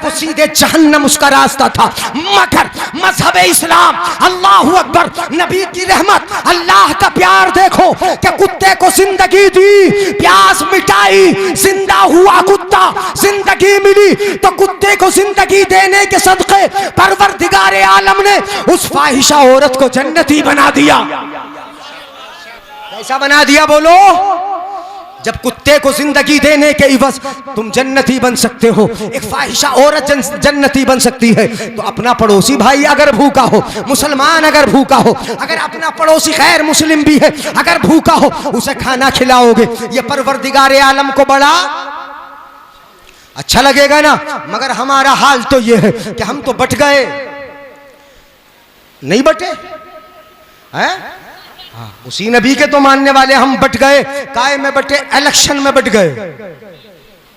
वो सीधे जहन्नम उसका रास्ता था। मगर मजहब इस्लाम, अल्लाहू अकबर, नबी की रहमत, अल्लाह का प्यार देखो कि कुत्ते को जिंदगी दी, प्यास मिटाई, जिंदा हुआ कुत्ता, जिंदगी मिली, तो कुत्ते को जिंदगी देने के सदक़े परवरदिगार आलम ने उस फाहिशा औरत को जन्नती बना दिया। कैसा बना दिया बोलो? जब कुत्ते को जिंदगी देने के इवज तुम जन्नती बन सकते हो, एक फाहिशा औरत जन्नती बन सकती है, तो अपना पड़ोसी भाई अगर भूखा हो, मुसलमान अगर भूखा हो, अगर अपना पड़ोसी खैर मुस्लिम भी है अगर भूखा हो, उसे खाना खिलाओगे, ये परवरदिगार आलम को बड़ा अच्छा लगेगा ना। मगर हमारा हाल तो ये है कि हम तो बट गए, नहीं बटे हैं? उसी नबी के तो मानने वाले हम बट गए, काय में बटे, इलेक्शन में बट गए।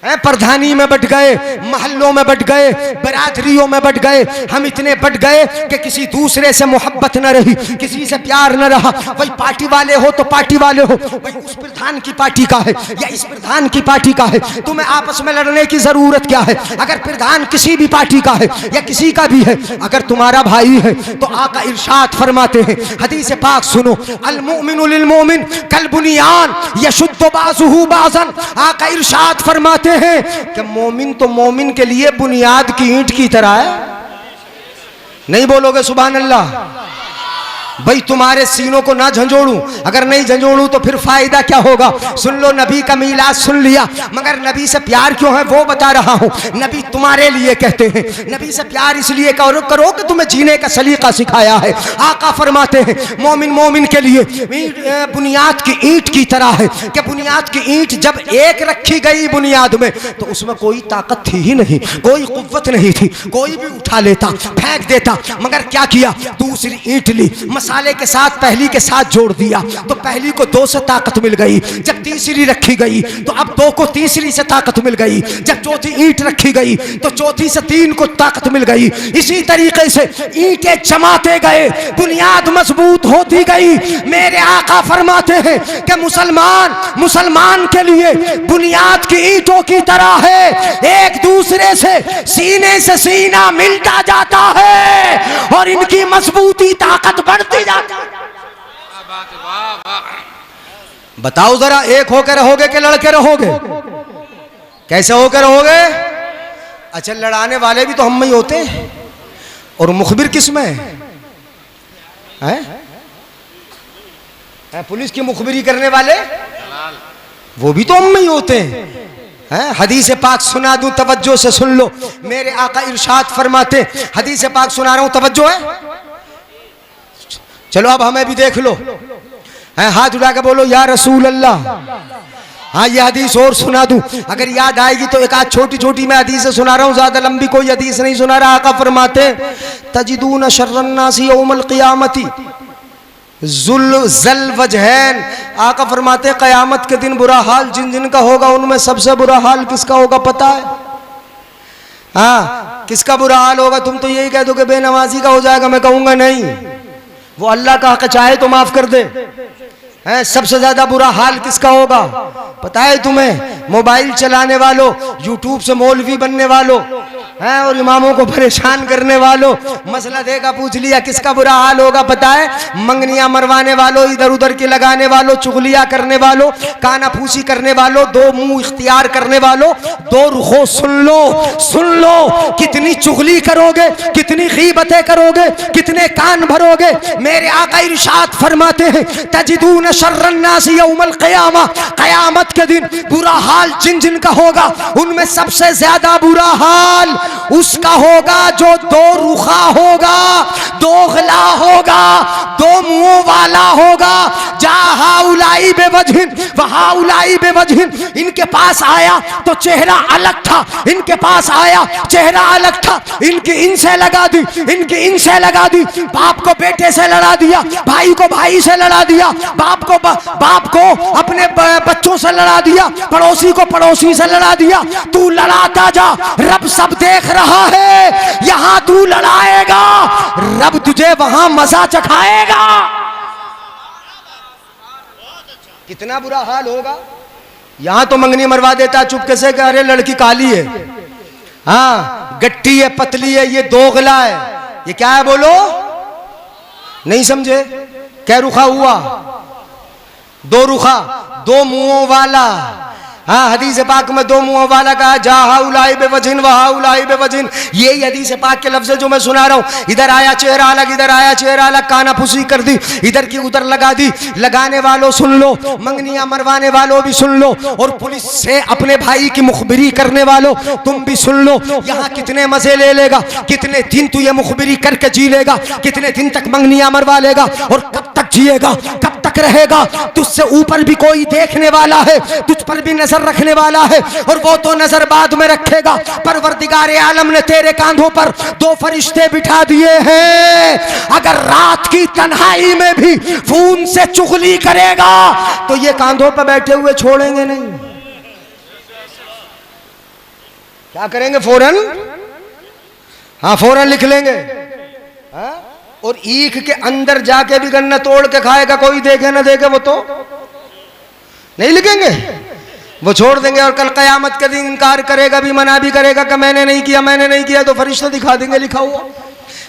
प्रधानी में बट गए, महल्लों में बट गए, बरादरियों में बट गए। हम इतने बट गए कि किसी दूसरे से मोहब्बत न रही, किसी से प्यार न रहा। वही पार्टी वाले हो तो पार्टी वाले हो, वही उस प्रधान की पार्टी का है या इस प्रधान की पार्टी का है। तुम्हें आपस में लड़ने की जरूरत क्या है? अगर प्रधान किसी भी पार्टी का है या किसी का भी है, अगर तुम्हारा भाई है तो आका इरशाद फरमाते हैं, हदीस पाक सुनो, अल मुमिनु लिल मुमिन कल बुनियान यशुद्दु बाज़ुहु बाज़न। आका इरशाद फरमाते हैं कि मोमिन तो मोमिन के लिए बुनियाद की ईंट की तरह है। नहीं बोलोगे सुभान अल्लाह? भाई तुम्हारे सीनों को ना झंझोड़ूं, अगर नहीं झंझोड़ूं तो फिर फायदा क्या होगा? सुन लो, नबी का मीलाद सुन लिया, मगर नबी से प्यार क्यों है वो बता रहा हूं। नबी तुम्हारे लिए कहते हैं, नबी से प्यार इसलिए करो कि तुम्हें जीने का सलीका सिखाया है। आका फरमाते हैं मोमिन मोमिन के लिए बुनियाद की ईंट की तरह है कि बुनियाद की ईंट जब एक रखी गई बुनियाद में तो उसमें कोई ताकत थी ही नहीं, कोई कुव्वत नहीं थी, कोई भी उठा लेता फेंक देता। मगर क्या किया? दूसरी ईंट ली, मसाले के साथ पहली के साथ जोड़ दिया तो पहली को 2 से ताकत मिल गई। जब तीसरी रखी गई तो अब 2 को तीसरी से ताकत मिल गई। जब चौथी ईंट रखी गई तो चौथी से 3 को ताकत मिल गई। इसी तरीके से ईंटें जमाते गए, बुनियाद मजबूत होती गई। मेरे आका फरमाते हैं कि मुसलमान के लिए बुनियाद की ईंटों की तरह है, एक दूसरे से सीने से सीना मिलता जाता है और इनकी मजबूती ताकत बढ़ती जाती है। बताओ जरा, एक होकर रहोगे कि लड़के रहोगे? कैसे होकर रहोगे? अच्छा, लड़ाने वाले भी तो हम में ही होते हैं और मुखबिर किस में है? पुलिस की मुखबिरी करने वाले वो भी तो हम में ही होते हैं। हदीस पाक सुना दूं, तवज्जो से सुन लो। मेरे आका इरशाद फरमाते, हदीस पाक सुना रहा हूं, तवज्जो है। चलो अब हमें भी देख लो, हाथ उठा के बोलो या रसूल अल्लाह। हाँ, ये हदीस और सुना दूं, अगर याद आएगी तो एक आध छोटी छोटी मैं हदीस सुना रहा हूँ, ज्यादा लंबी कोई हदीस नहीं सुना रहा। आका फरमाते तजिदून शर्रन्नासी यौमल क़ियामती ज़ुल वजहैन। आका फरमाते क़यामत के दिन बुरा हाल जिन जिन का होगा उनमें सबसे बुरा हाल किसका होगा पता है? हाँ, किसका बुरा हाल होगा? तुम तो यही कह दो कि बेनमाजी का हो जाएगा, मैं कहूंगा नहीं, वो अल्लाह का हक चाहे तो माफ कर दे। सबसे ज्यादा बुरा हाल किसका होगा पता है तुम्हें? मोबाइल चलाने वालों, यूट्यूब से मौलवी बनने वालों और इमामों को परेशान करने वालों। मसला देखा, पूछ लिया, किसका बुरा हाल होगा पता है? मंगनियां मरवाने वालों, इधर उधर की लगाने वालों, चुगलियां करने वालों, कानाफूसी करने वालों, 2 मुंह इख्तियार करने वालों, 2 रुखों। सुन लो, कितनी चुगली करोगे, कितनी गीबतें करोगे, कितने कान भरोगे? मेरे आका इरशाद फरमाते हैं तजिदून शर्रन्नास यौमल क़ियामा, क़यामत के दिन बुरा हाल जिन जिन का होगा उनमें सबसे ज्यादा बुरा हाल उसका होगा जो 2 रुखा होगा, 2 गला होगा, 2 मुंहों वाला होगा। जहाँ उलाई बेवजहिन वहाँ उलाई बेवजहिन। इनके पास आया तो चेहरा अलग था, इनके पास आया चेहरा अलग था, इनकी इनसे लगा दी, इनकी इनसे लगा दी। बाप को बेटे से लड़ा दिया, भाई को भाई से लड़ा दिया, बाप को अपने बच्चों से लड़ा दिया, पड़ोसी को पड़ोसी से लड़ा दिया। तू लड़ाता जा, रब सब देख रहा है। यहां तू लड़ाएगा, रब तुझे वहां मजा चखाएगा। कितना बुरा हाल होगा। यहां तो मंगनी मरवा देता चुपके से कि अरे लड़की काली है, हाँ गट्टी है, पतली है, ये 2 गला है। ये क्या है बोलो? नहीं समझे? क्या रुखा हुआ? 2 रुखा, 2 मुंहों वाला। हाँ, हदीस पाक में 2 मुंहों वाला कहा, जहाँ उलाई बेवजहिन वहाँ उलाई बेवजहिन। यही हदीस पाक के लफ्ज़ जो मैं सुना रहा हूँ। इधर आया चेहरा अलग, इधर आया चेहरा अलग, कानाफूसी कर दी, इधर की उधर लगा दी। लगाने वालों सुन लो, मंगनियां मरवाने वालों भी सुन लो, और पुलिस से अपने भाई की मुखबिरी करने वालों तुम भी सुन लो। यहाँ कितने मजे ले लेगा, कितने दिन तू ये मुखबिरी करके जी लेगा, कितने दिन तक मंगनियां मरवा लेगा, और कब तक जिएगा, कब तक रहेगा? तुझसे ऊपर भी कोई देखने वाला है, तुझ पर भी नजर रखने वाला है, और वो तो नजर बाद में रखेगा। परवरदिगार आलम ने तेरे कांधों पर 2 फरिश्ते बिठा दिए हैं। अगर रात की तन्हाई में भी फोन से चुगली करेगा तो ये कांधों पर बैठे हुए छोड़ेंगे नहीं। क्या करेंगे फौरन? हाँ फौरन लिख लेंगे। हाँ? और ईख के अंदर जाके भी गन्ना तोड़ के खाएगा, कोई देखे ना देखे वो तो नहीं लिखेंगे, वो छोड़ देंगे। और कल कयामत के दिन इनकार करेगा भी, मना भी करेगा कि मैंने नहीं किया, मैंने नहीं किया, तो फरिश्ते दिखा देंगे लिखा हुआ।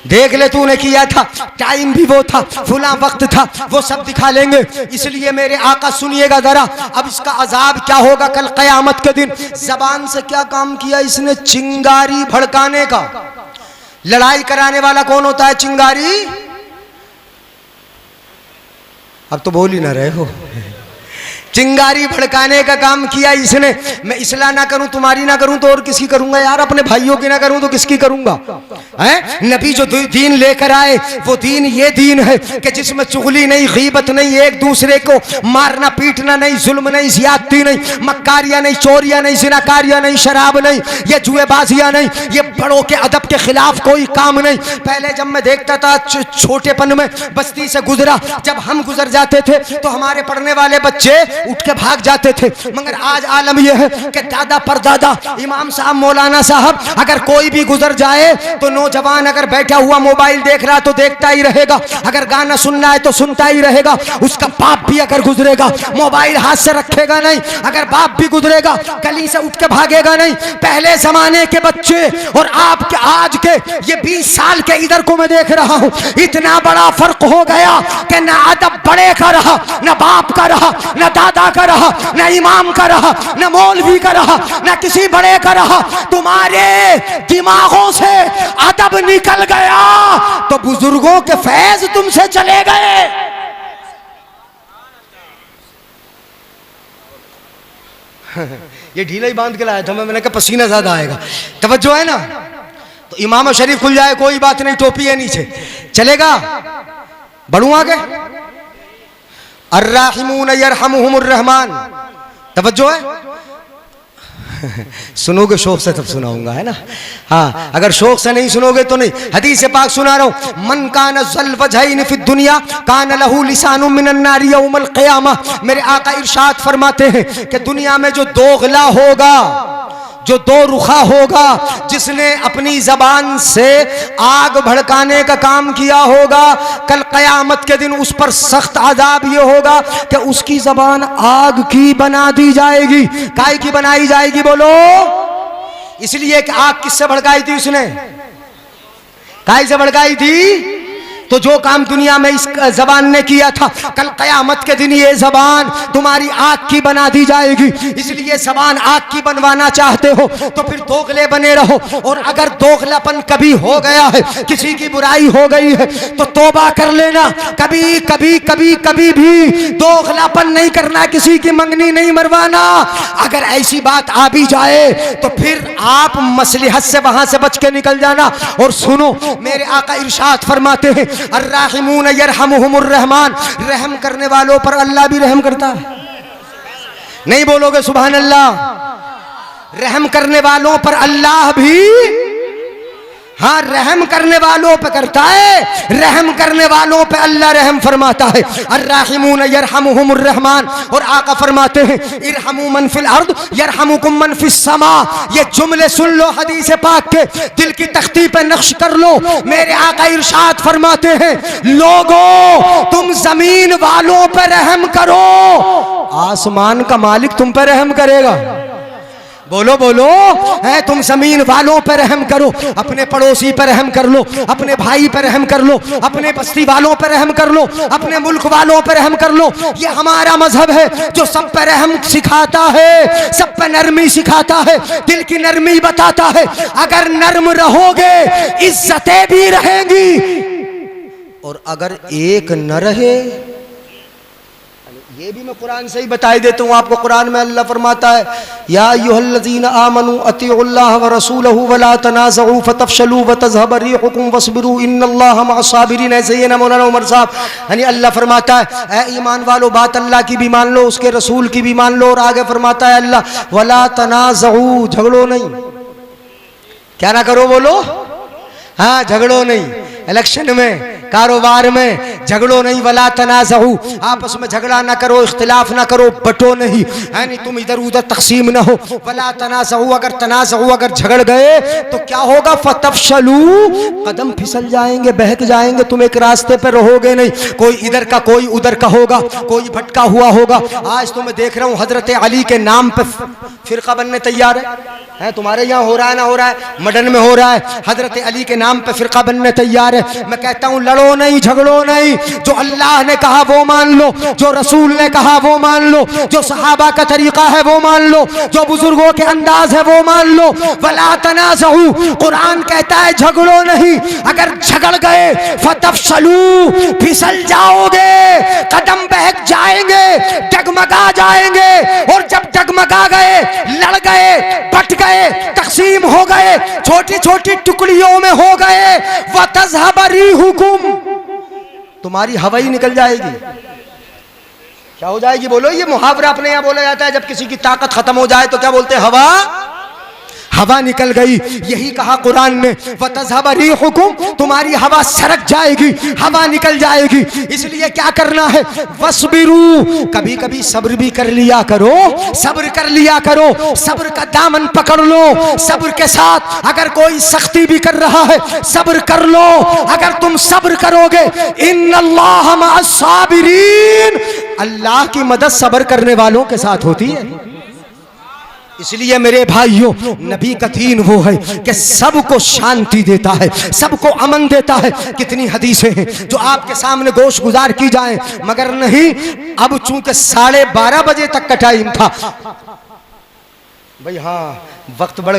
देख ले तूने किया था, टाइम भी वो था, फुला वक्त था, वो सब दिखा लेंगे। इसलिए मेरे आका सुनिएगा जरा, अब इसका अजाब क्या होगा कल कयामत के दिन। जबान से क्या काम किया इसने? चिंगारी भड़काने का। लड़ाई कराने वाला कौन होता है? चिंगारी। अब तो बोल ही ना रहे हो। चिंगारी भड़काने का काम किया इसने। मैं इसला ना करूं, तुम्हारी ना करूं तो और किसकी करूंगा यार? अपने भाइयों की ना करूं तो किसकी करूंगा? हैं? नबी जो दीन लेकर आए वो दीन ये दीन है कि जिसमें चुगली नहीं, गीबत नहीं, एक दूसरे को मारना पीटना नहीं, जुल्म नहीं, ज्यादती नहीं, मक्कारियां नहीं, चोरियां नहीं, जिनाकारियां नहीं, शराब नहीं, ये जुएबाजियां नहीं, ये बड़ों के अदब के खिलाफ कोई काम नहीं। पहले जब मैं देखता था छोटेपन में बस्ती से गुजरा, जब हम गुजर जाते थे तो हमारे पढ़ने वाले बच्चे उठ के भाग जाते थे। मगर आज आलम यह है कि दादा परदादा, इमाम साहब, मौलाना साहब, अगर कोई भी गुजर जाए तो नौजवान अगर बैठा हुआ मोबाइल देख रहा तो देखता ही रहेगा, अगर गाना सुनना है तो सुनता ही रहेगा। उसका बाप भी अगर गुजरेगा मोबाइल हाथ से रखेगा नहीं, अगर बाप भी गुजरेगा गली से उठ के भागेगा नहीं। पहले जमाने के बच्चे और आपके आज के ये 20 साल के इधर को मैं देख रहा हूं, इतना बड़ा फर्क हो गया कि न अदब बड़े का रहा, न बाप का रहा, न दादा का रहा, न इमाम का रहा, न मौलवी का रहा, न किसी बड़े का रहा। तुम्हारे दिमागों से अदब निकल गया तो बुजुर्गों के फैज तुमसे चले गए। ये ढीला ही बांध के लाया था मैंने कहा पसीना ज्यादा आएगा। तवज्जो है ना? तो इमाम शरीफ खुल जाए कोई बात नहीं, टोपी है नीचे, चलेगा? बढ़ू आगे। अर्राहिमून यरहमुहुमुर रहमान। तवज्जो है? सुनोगे शौक से तब सुनाऊंगा, है ना? हाँ, अगर शौक से नहीं सुनोगे तो नहीं। हदीस पाक सुना रहा हूं, मन कान ज़ल वजहैन फि दुनिया कान लहू लिसानुम मिनन नारी यौमल क़ियामा। मेरे आका इरशाद फरमाते हैं कि दुनिया में जो दोगला होगा, जो दो रुखा होगा, जिसने अपनी जबान से आग भड़काने का काम किया होगा, कल कयामत के दिन उस पर सख्त अजाब ये होगा कि उसकी जबान आग की बना दी जाएगी। काय की बनाई जाएगी बोलो? इसलिए कि आग किससे भड़काई थी उसने? काय से भड़काई थी? तो जो काम दुनिया में इस जबान ने किया था, कल कयामत के दिन ये जबान तुम्हारी आग की बना दी जाएगी। इसलिए जबान आग की बनवाना चाहते हो तो फिर दोगले बने रहो। और अगर दोगलापन कभी हो गया है, किसी की बुराई हो गई है तो तौबा कर लेना। कभी कभी कभी कभी भी दोगलापन नहीं करना, किसी की मंगनी नहीं मरवाना। अगर ऐसी बात आ भी जाए तो फिर आप मसलिहत से वहां से बच के निकल जाना। और सुनो, मेरे आका इरशाद फरमाते हैं, अर्राहिमून यरहमुहुमुर रहमान। रहम करने वालों पर अल्लाह भी रहम करता है। नहीं बोलोगे सुभान अल्लाह? रहम करने वालों पर अल्लाह भी, हाँ, रहम करने वालों पे करता है। रहम करने वालों पे अल्लाह रहम फरमाता है। अर्राहिमून यरहमुहुमुर रहमान। और आका फरमाते हैं, इरहमू मन फिल अर्द यरहमुकुम मन फिस समा। ये जुमले सुन लो हदीस पाक के, दिल की तख्ती पे नक्श कर लो। मेरे आका इरशाद फरमाते हैं, लोगों तुम जमीन वालों पे रहम करो, आसमान का मालिक तुम पे रहम करेगा। बोलो बोलो, है तुम जमीन वालों पर रहम करो, अपने पड़ोसी पर रहम कर लो, अपने भाई पर रहम कर लो, अपने बस्ती वालों पर रहम कर लो, अपने मुल्क वालों पर रहम कर लो। ये हमारा मजहब है जो सब पर रहम सिखाता है, सब पर नरमी सिखाता है, दिल की नरमी बताता है। अगर नर्म रहोगे इज्जतें भी रहेंगी, और अगर एक न रहे, ये भी मैं कुरान से ही बताई देता हूँ आपको। कुरान में अल्लाह फरमाता है, या अय्युहल्लज़ीना आमनू अतीउल्लाह व रसूलहू व ला तनाज़ऊ फतफ़शलू व तज़हब रिहुकुम वस्बिरू इन्नल्लाह मअस-साबिरीन। ऐसे ही ना मौलाना उमर साहब, यानी अल्लाह फरमाता है, ऐ ईमान वालों, बात अल्लाह की भी मान लो, उसके रसूल की भी मान लो। और आगे फरमाता है अल्लाह, वला तनाज़ऊ, झगड़ो नहीं। क्या ना करो बोलो? हाँ, झगड़ो नहीं। इलेक्शन में कारोबार में झगड़ो नहीं, वला तनाज़ऊ, आपस में झगड़ा ना करो, इख्तिलाफ ना करो, बटो नहीं, है नहीं, तुम इधर उधर तकसीम ना हो। वला तनाज़ऊ, अगर झगड़ गए तो क्या होगा? फतफशलू, कदम फिसल जाएंगे, बहक जाएंगे, तुम एक रास्ते पर रहोगे नहीं, कोई इधर का कोई उधर का होगा, कोई भटका हुआ होगा। आज तो मैं देख रहा हूँ हजरत अली के नाम पे फिरका बनने तैयार है, तुम्हारे यहाँ हो रहा है ना हो रहा है, मडन में हो रहा है, हजरत अली के नाम पे फिरका बनने तैयार है। मैं कहता हूँ लड़ो नहीं, झगड़ो नहीं, जो अल्लाह ने कहा वो मान लो, जो रसूल ने कहा वो मान लो, जो सहाबा का तरीका है वो मान लो, जो बुजुर्गों के अंदाज है वो मान लो। वला तनाज़ऊ, कुरान कहता है झगड़ो नहीं, अगर झगड़ गए फतफशलू, फिसल जाओगे, कदम बहक जाएंगे, डगमगा जाएंगे, और जब डगमगा गए, लड़ गए, बट गए, तकसीम हो गए, छोटी छोटी टुकड़ियों में हो गए, वतज़हब रिहुकुम, तुम्हारी हवा ही निकल जाएगी। क्या हो जाएगी? बोलो, ये मुहावरा अपने यहाँ बोला जाता है, जब किसी की ताकत खत्म हो जाए तो क्या बोलते हैं? हवा निकल गई। यही कहा कुरान ने, वतज़हब रिहुकुम, तुम्हारी हवा सरक जाएगी, हवा निकल जाएगी। इसलिए क्या करना है? वस्बिरू, कभी कभी सब्र भी कर लिया करो, सब्र कर लिया करो, सब्र का दामन पकड़ लो, सब्र के साथ अगर कोई सख्ती भी कर रहा है सब्र कर लो। अगर तुम सब्र करोगे, इन्नल्लाह मअस साबिरीन, अल्लाह की मदद सब्र करने वालों के साथ होती है। इसलिए मेरे भाइयों, नबी का दीन वो है कि सबको शांति देता है, सबको अमन देता है। कितनी हदीसें हैं जो आपके सामने गोश गुजार की जाएं, मगर नहीं, अब चूंकि 12:30 बजे तक का टाइम था भाई, हाँ वक्त बढ़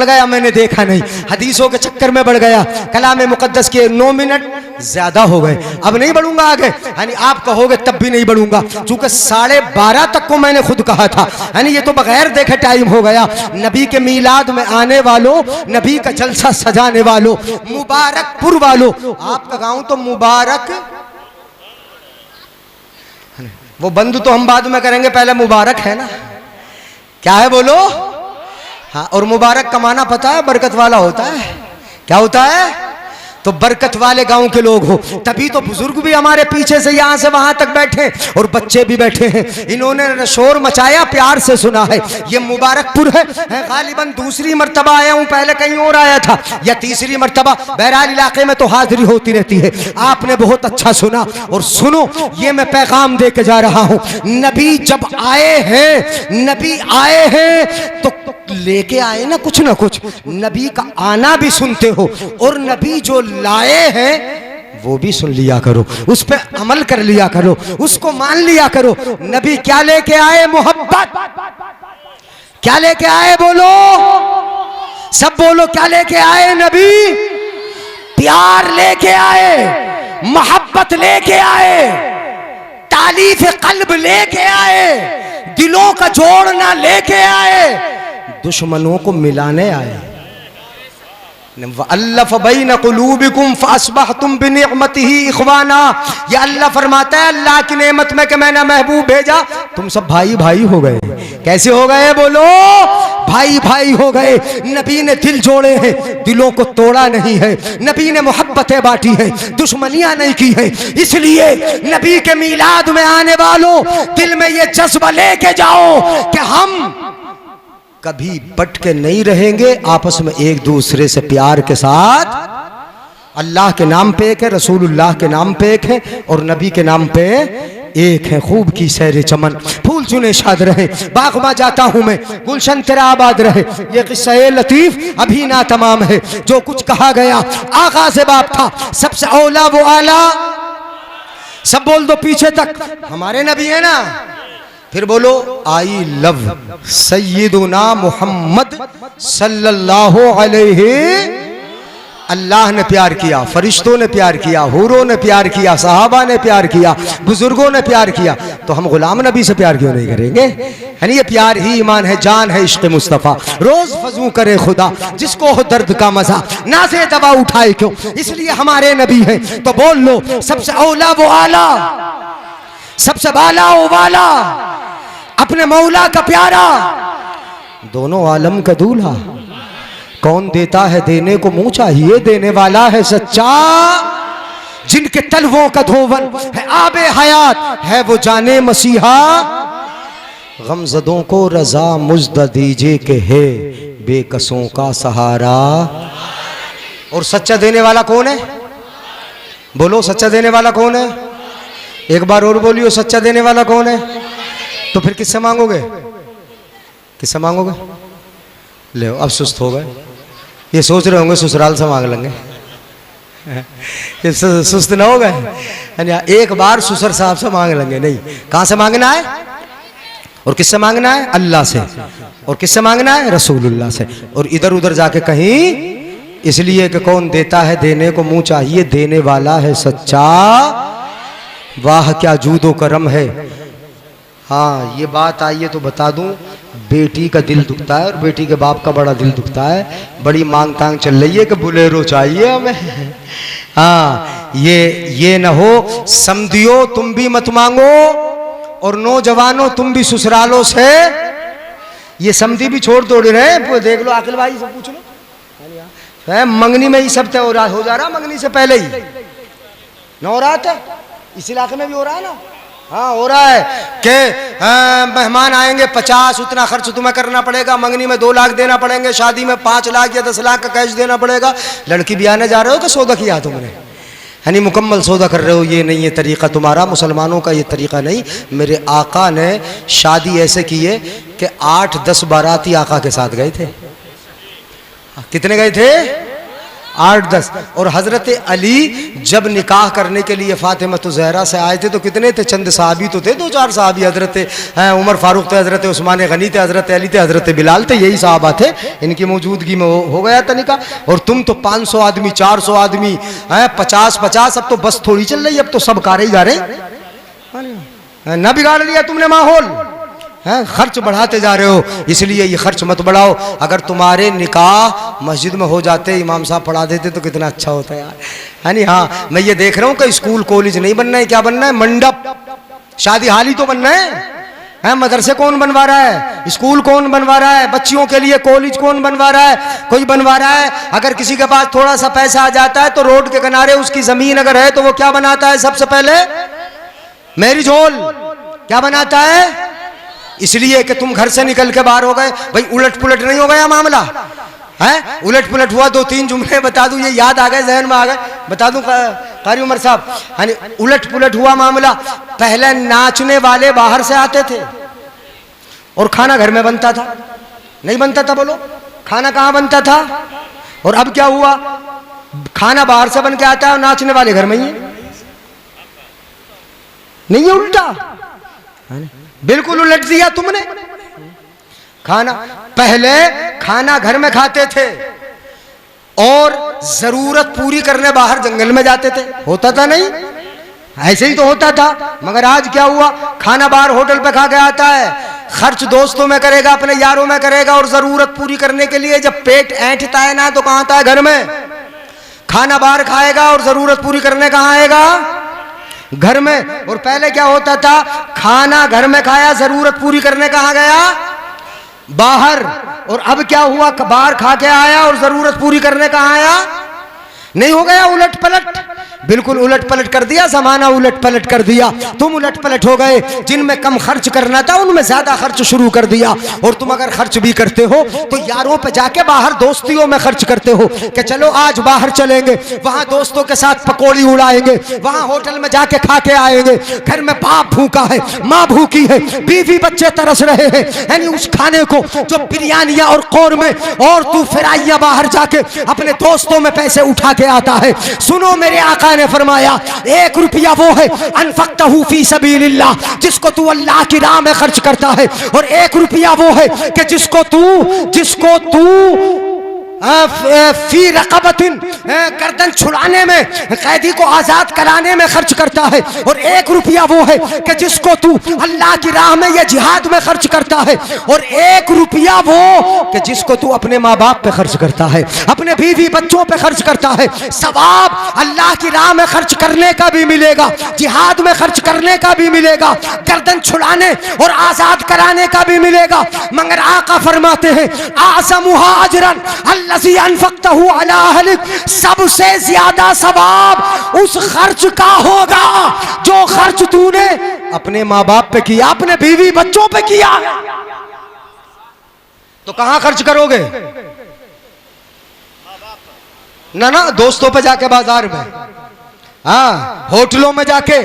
गया, मैंने देखा नहीं, हदीसों के चक्कर में बढ़ गया, कलाम मुकद्दस के 9 मिनट ज्यादा हो गए, अब नहीं बढ़ूंगा आगे, यानी आप कहोगे तब भी नहीं बढ़ूंगा, चूंकि 12:30 तक को मैंने खुद कहा था, यानी ये तो बगैर देखे टाइम हो गया। नबी के मीलाद में आने वालों, नबी का जलसा सजाने वालों, मुबारकपुर वालों, आपका गांव तो मुबारक, वो बंद तो हम बाद में करेंगे, पहले मुबारक है ना, क्या है बोलो? हाँ, और मुबारक का माना पता है? बरकत वाला होता है। क्या होता है? तो बरकत वाले गांव के लोग हो, तभी तो बुजुर्ग भी हमारे पीछे से यहां से वहां तक बैठे और बच्चे भी बैठे हैं, इन्होंने शोर मचाया, प्यार से सुना है। ये मुबारकपुर है, गालिबन दूसरी मर्तबा आया हूं, पहले कहीं और आया था, या तीसरी मर्तबा, बहरहाल इलाके में तो हाजिरी होती रहती है। आपने बहुत अच्छा सुना, और सुनो, ये मैं पैगाम दे के जा रहा हूं, नबी जब आए हैं तो लेके आए ना कुछ, नबी का आना भी सुनते हो, और नबी जो लाए हैं वो भी सुन लिया करो, उस पे अमल कर लिया करो, उसको मान लिया करो। नबी क्या लेके आए? मोहब्बत। क्या लेके आए? बोलो, सब बोलो, क्या लेके आए? नबी प्यार लेके आए, मोहब्बत लेके आए, तालीफ कल्ब लेके आए, दिलों का जोड़ना लेके आए, दुश्मनों को मिलाने आए। अल्लाह बैन कुलूबिकुम फअस्बहतुम बिनिअमतिही इख्वाना, ये अल्लाह फरमाता है अल्लाह की नेमत में कि मैंने महबूब भेजा, तुम सब भाई भाई हो गए। कैसे हो गए? बोलो, भाई भाई हो गए। नबी ने दिल जोड़े हैं, दिलों को तोड़ा नहीं है, नबी ने मोहब्बतें बांटी है, दुश्मनियां नहीं की है। इसलिए नबी के मीलाद में आने वालों, दिल में ये जज्बा लेके जाओ कि हम कभी बट के नहीं रहेंगे, आपस में एक दूसरे से प्यार के साथ, अल्लाह के नाम पे एक है, रसूलुल्लाह के नाम पे एक है, और नबी के नाम पे एक है। खूब की सैर चमन, फूल चुने शाद रहे, बागमा जाता हूं मैं, गुलशन तेरा आबाद रहे। ये किस्सा लतीफ अभी ना तमाम है, जो कुछ कहा गया आगाज़ बाप था, सबसे औला वो आला, सब बोल दो पीछे तक, हमारे नबी है ना। फिर बोलो, आई लव सैयदुना मोहम्मद सल्लल्लाहु अलैहि, अल्लाह ने प्यार किया, फरिश्तों ने प्यार किया, हूरों ने प्यार किया, सहाबा ने प्यार किया, बुजुर्गों ने प्यार किया, तो हम गुलाम नबी से प्यार क्यों नहीं करेंगे? यानी ये प्यार ही ईमान है, जान है इश्क़ मुस्तफ़ा। रोज फजू करे खुदा, जिसको हो दर्द का मजा, ना से दवा उठाए क्यों, इसलिए हमारे नबी हैं। तो बोल लो, सबसे औला वो आला, सबसे बाला वो वाला, अपने मौला का प्यारा, दोनों आलम का दूल्हा। कौन देता है? देने को मुंह चाहिए, देने वाला है सच्चा। जिनके तलवों का धोवन है आबे हयात, है वो जाने मसीहा। गमज़दों को रजा मुज्द दीजिए के है बेकसों का सहारा। और सच्चा देने वाला कौन है? बोलो, सच्चा देने वाला कौन है? एक बार और बोलियो, सच्चा देने वाला कौन है? तो फिर किससे मांगोगे? किससे मांगोगे? ले अब सुस्त हो गए, ये सोच रहे होंगे ससुराल से मांग लेंगे। ये सुस्त ना हो गए? एक बार ससुर साहब से मांग लेंगे, नहीं। कहां से मांगना है और किससे मांगना है? अल्लाह से। और किससे मांगना है? रसूलुल्लाह से। और इधर उधर जाके कहीं, इसलिए कि कौन देता है देने को मुंह चाहिए, देने वाला है सच्चा। वाह क्या जूदो करम है। हाँ, ये बात आई है तो बता दूं, बेटी का दिल दुखता है और बेटी के बाप का बड़ा दिल दुखता है। बड़ी मांग तांग चल रही है कि बुलेरो चाहिए हमें। हाँ, ये न हो समझियो, तुम भी मत मांगो, और नौजवानों तुम भी ससुरालों से ये समझी भी छोड़ तोड़ रहे। देख लो आकिल भाई से पूछ लो, मंगनी में ही सब तय हो जा रहा, मंगनी से पहले ही न हो रहा था। इस इलाके में भी हो रहा है ना। हाँ, हो रहा है कि मेहमान आएंगे 50, उतना खर्च तुम्हें करना पड़ेगा। मंगनी में 2 लाख देना पड़ेंगे, शादी में 5 लाख या 10 लाख का कैश देना पड़ेगा। लड़की भी आने जा रहे हो कि सौदा किया तुमने? यानी मुकम्मल सौदा कर रहे हो। ये नहीं है तरीका तुम्हारा, मुसलमानों का ये तरीका नहीं। मेरे आका ने शादी ऐसे की है कि 8, 10 बाराती आका के साथ गए थे। कितने गए थे? 8, 10। और हजरत अली जब निकाह करने के लिए फातिमा ज़हरा से आए थे तो कितने थे? चंद साहबी तो थे, 2-4 साहबी। हजरत उमर फारूक थे, हजरत उस्मान गनी थे, हजरत अली थे, हजरत बिलाल थे, यही साहबा थे। इनकी मौजूदगी में हो गया था निकाह। और तुम तो 500 आदमी, 400 आदमी, 50-50। अब तो बस थोड़ी चल रही, अब तो सब कारे ही जा रहे। ना बिगाड़ लिया तुमने माहौल, खर्च बढ़ाते जा रहे हो। इसलिए ये खर्च मत बढ़ाओ। अगर तुम्हारे निकाह मस्जिद में हो जाते, इमाम साहब पढ़ा देते तो कितना अच्छा होता है यार, है नहीं? हाँ, मैं ये देख रहा हूँ कि स्कूल कॉलेज नहीं बनना है, क्या बनना है? मंडप, शादी हाल ही तो बनना है। मदरसे कौन बनवा रहा है? स्कूल कौन बनवा रहा है? बच्चियों के लिए कॉलेज कौन बनवा रहा है? कोई बनवा रहा है। अगर किसी के पास थोड़ा सा पैसा आ जाता है तो रोड के किनारे उसकी जमीन अगर है तो वो क्या बनाता है? सबसे पहले मैरिज हॉल। क्या बनाता है? इसलिए कि तुम घर से निकल के बाहर हो गए, भाई उलट पुलट नहीं हो गया मामला है? उलट पुलट हुआ, 2-3 जुमले बता दूं, ये याद आ गए, जहन में आ गए, बता दूं कारी उमर साहब। उलट पुलट हुआ मामला। पहले नाचने वाले बाहर से आते थे और खाना घर में बनता था, नहीं बनता था? बोलो, खाना कहां बनता था? और अब क्या हुआ? खाना बाहर से बन के आता है और नाचने वाले घर में ही है। नहीं है उल्टा? बिल्कुल उलट दिया तुमने। खाना पहले खाना घर में खाते थे और जरूरत पूरी करने बाहर जंगल में जाते थे। होता था नहीं? ऐसे ही तो होता था। मगर आज क्या हुआ? खाना बाहर होटल पे खा के आता है, खर्च दोस्तों में करेगा, अपने यारों में करेगा, और जरूरत पूरी करने के लिए जब पेट ऐंठता है ना तो कहां आता है? घर में। खाना बाहर खाएगा और जरूरत पूरी करने कहां आएगा? घर में। और पहले क्या होता था? खाना घर में खाया, जरूरत पूरी करने कहां गया? बाहर। और अब क्या हुआ? बाहर खा के आया और जरूरत पूरी करने कहां आया? नहीं हो गया उलट पलट? बिल्कुल उलट पलट कर दिया, जमाना उलट पलट कर दिया। तुम उलट पलट हो गए। जिनमें कम खर्च करना था उनमें ज्यादा खर्च शुरू कर दिया। और तुम अगर खर्च भी करते हो तो यारों पे जाके बाहर दोस्तियों में खर्च करते हो कि चलो आज बाहर चलेंगे, वहां दोस्तों के साथ पकौड़ी उड़ाएंगे, वहां होटल में जाके खा के आएंगे। घर में बाप भूखा है, माँ भूखी है, बीवी बच्चे तरस रहे हैं, यानी उस खाने को जो बिरयानियां और कौरमे और तू फिराइयां बाहर जाके अपने दोस्तों में पैसे उठा के आता है। सुनो, मेरे आका ने फरमाया 1 रुपया वो है अनफक्तहू फी सबीलिल्लाह, जिसको तू अल्लाह की राह में खर्च करता है। और 1 रुपया वो है कि जिसको तू फी रक़बतिन, गर्दन छुड़ाने में, कैदी को आजाद कराने में खर्च करता है। और 1 रुपया वो है कि जिसको तू अल्लाह की राह में या जिहाद में खर्च करता है। और 1 रुपया वो कि जिसको तू अपने माँ बाप पे खर्च करता है, अपने बीवी बच्चों पे खर्च करता है। सवाब अल्लाह की राह में खर्च करने का भी मिलेगा, जिहाद में खर्च करने का भी मिलेगा, गर्दन छुड़ाने और आजाद कराने का भी मिलेगा। मगर आका फरमाते हैं आज़मुहा अजरन, वल्लज़ी अनफ़क़तहु अला अहलिक, सबसे ज्यादा सवाब उस खर्च का होगा जो खर्च तूने अपने माँ बाप पे किया, अपने बीवी बच्चों पे किया। तो कहां खर्च करोगे? ना दोस्तों पे जाके, बाजार में, हाँ होटलों में जाके।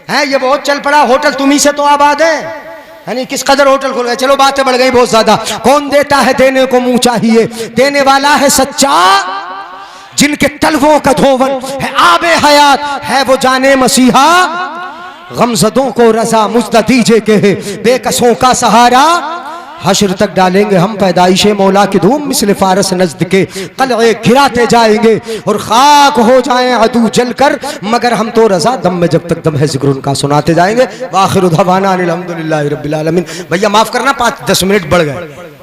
हैं ये बहुत चल पड़ा होटल, तुम्ही से तो आबाद है नहीं, किस कदर होटल खुल गए। चलो बातें बढ़ गई बहुत ज्यादा। कौन देता है? देने को मुंह चाहिए। देने वाला है सच्चा, जिनके तलवों का धोवन है आबे हयात, है वो जाने मसीहा। गमज़दों को रजा मुझदा दीजे के है, बेकसों का सहारा हश्र तक डालेंगे हम पैदाइशे मौला की धूम, मिसले फारस नज़द के कलए गिराते जाएंगे और खाक हो जाएं अदू जलकर, मगर हम तो रजा दम में जब तक दम है जिक्र उनका सुनाते जाएंगे। वाखिर दवाना अनिल हम्दुलिल्लाहि रब्बिल आलमीन। भैया माफ करना 5-10 मिनट बढ़ गए।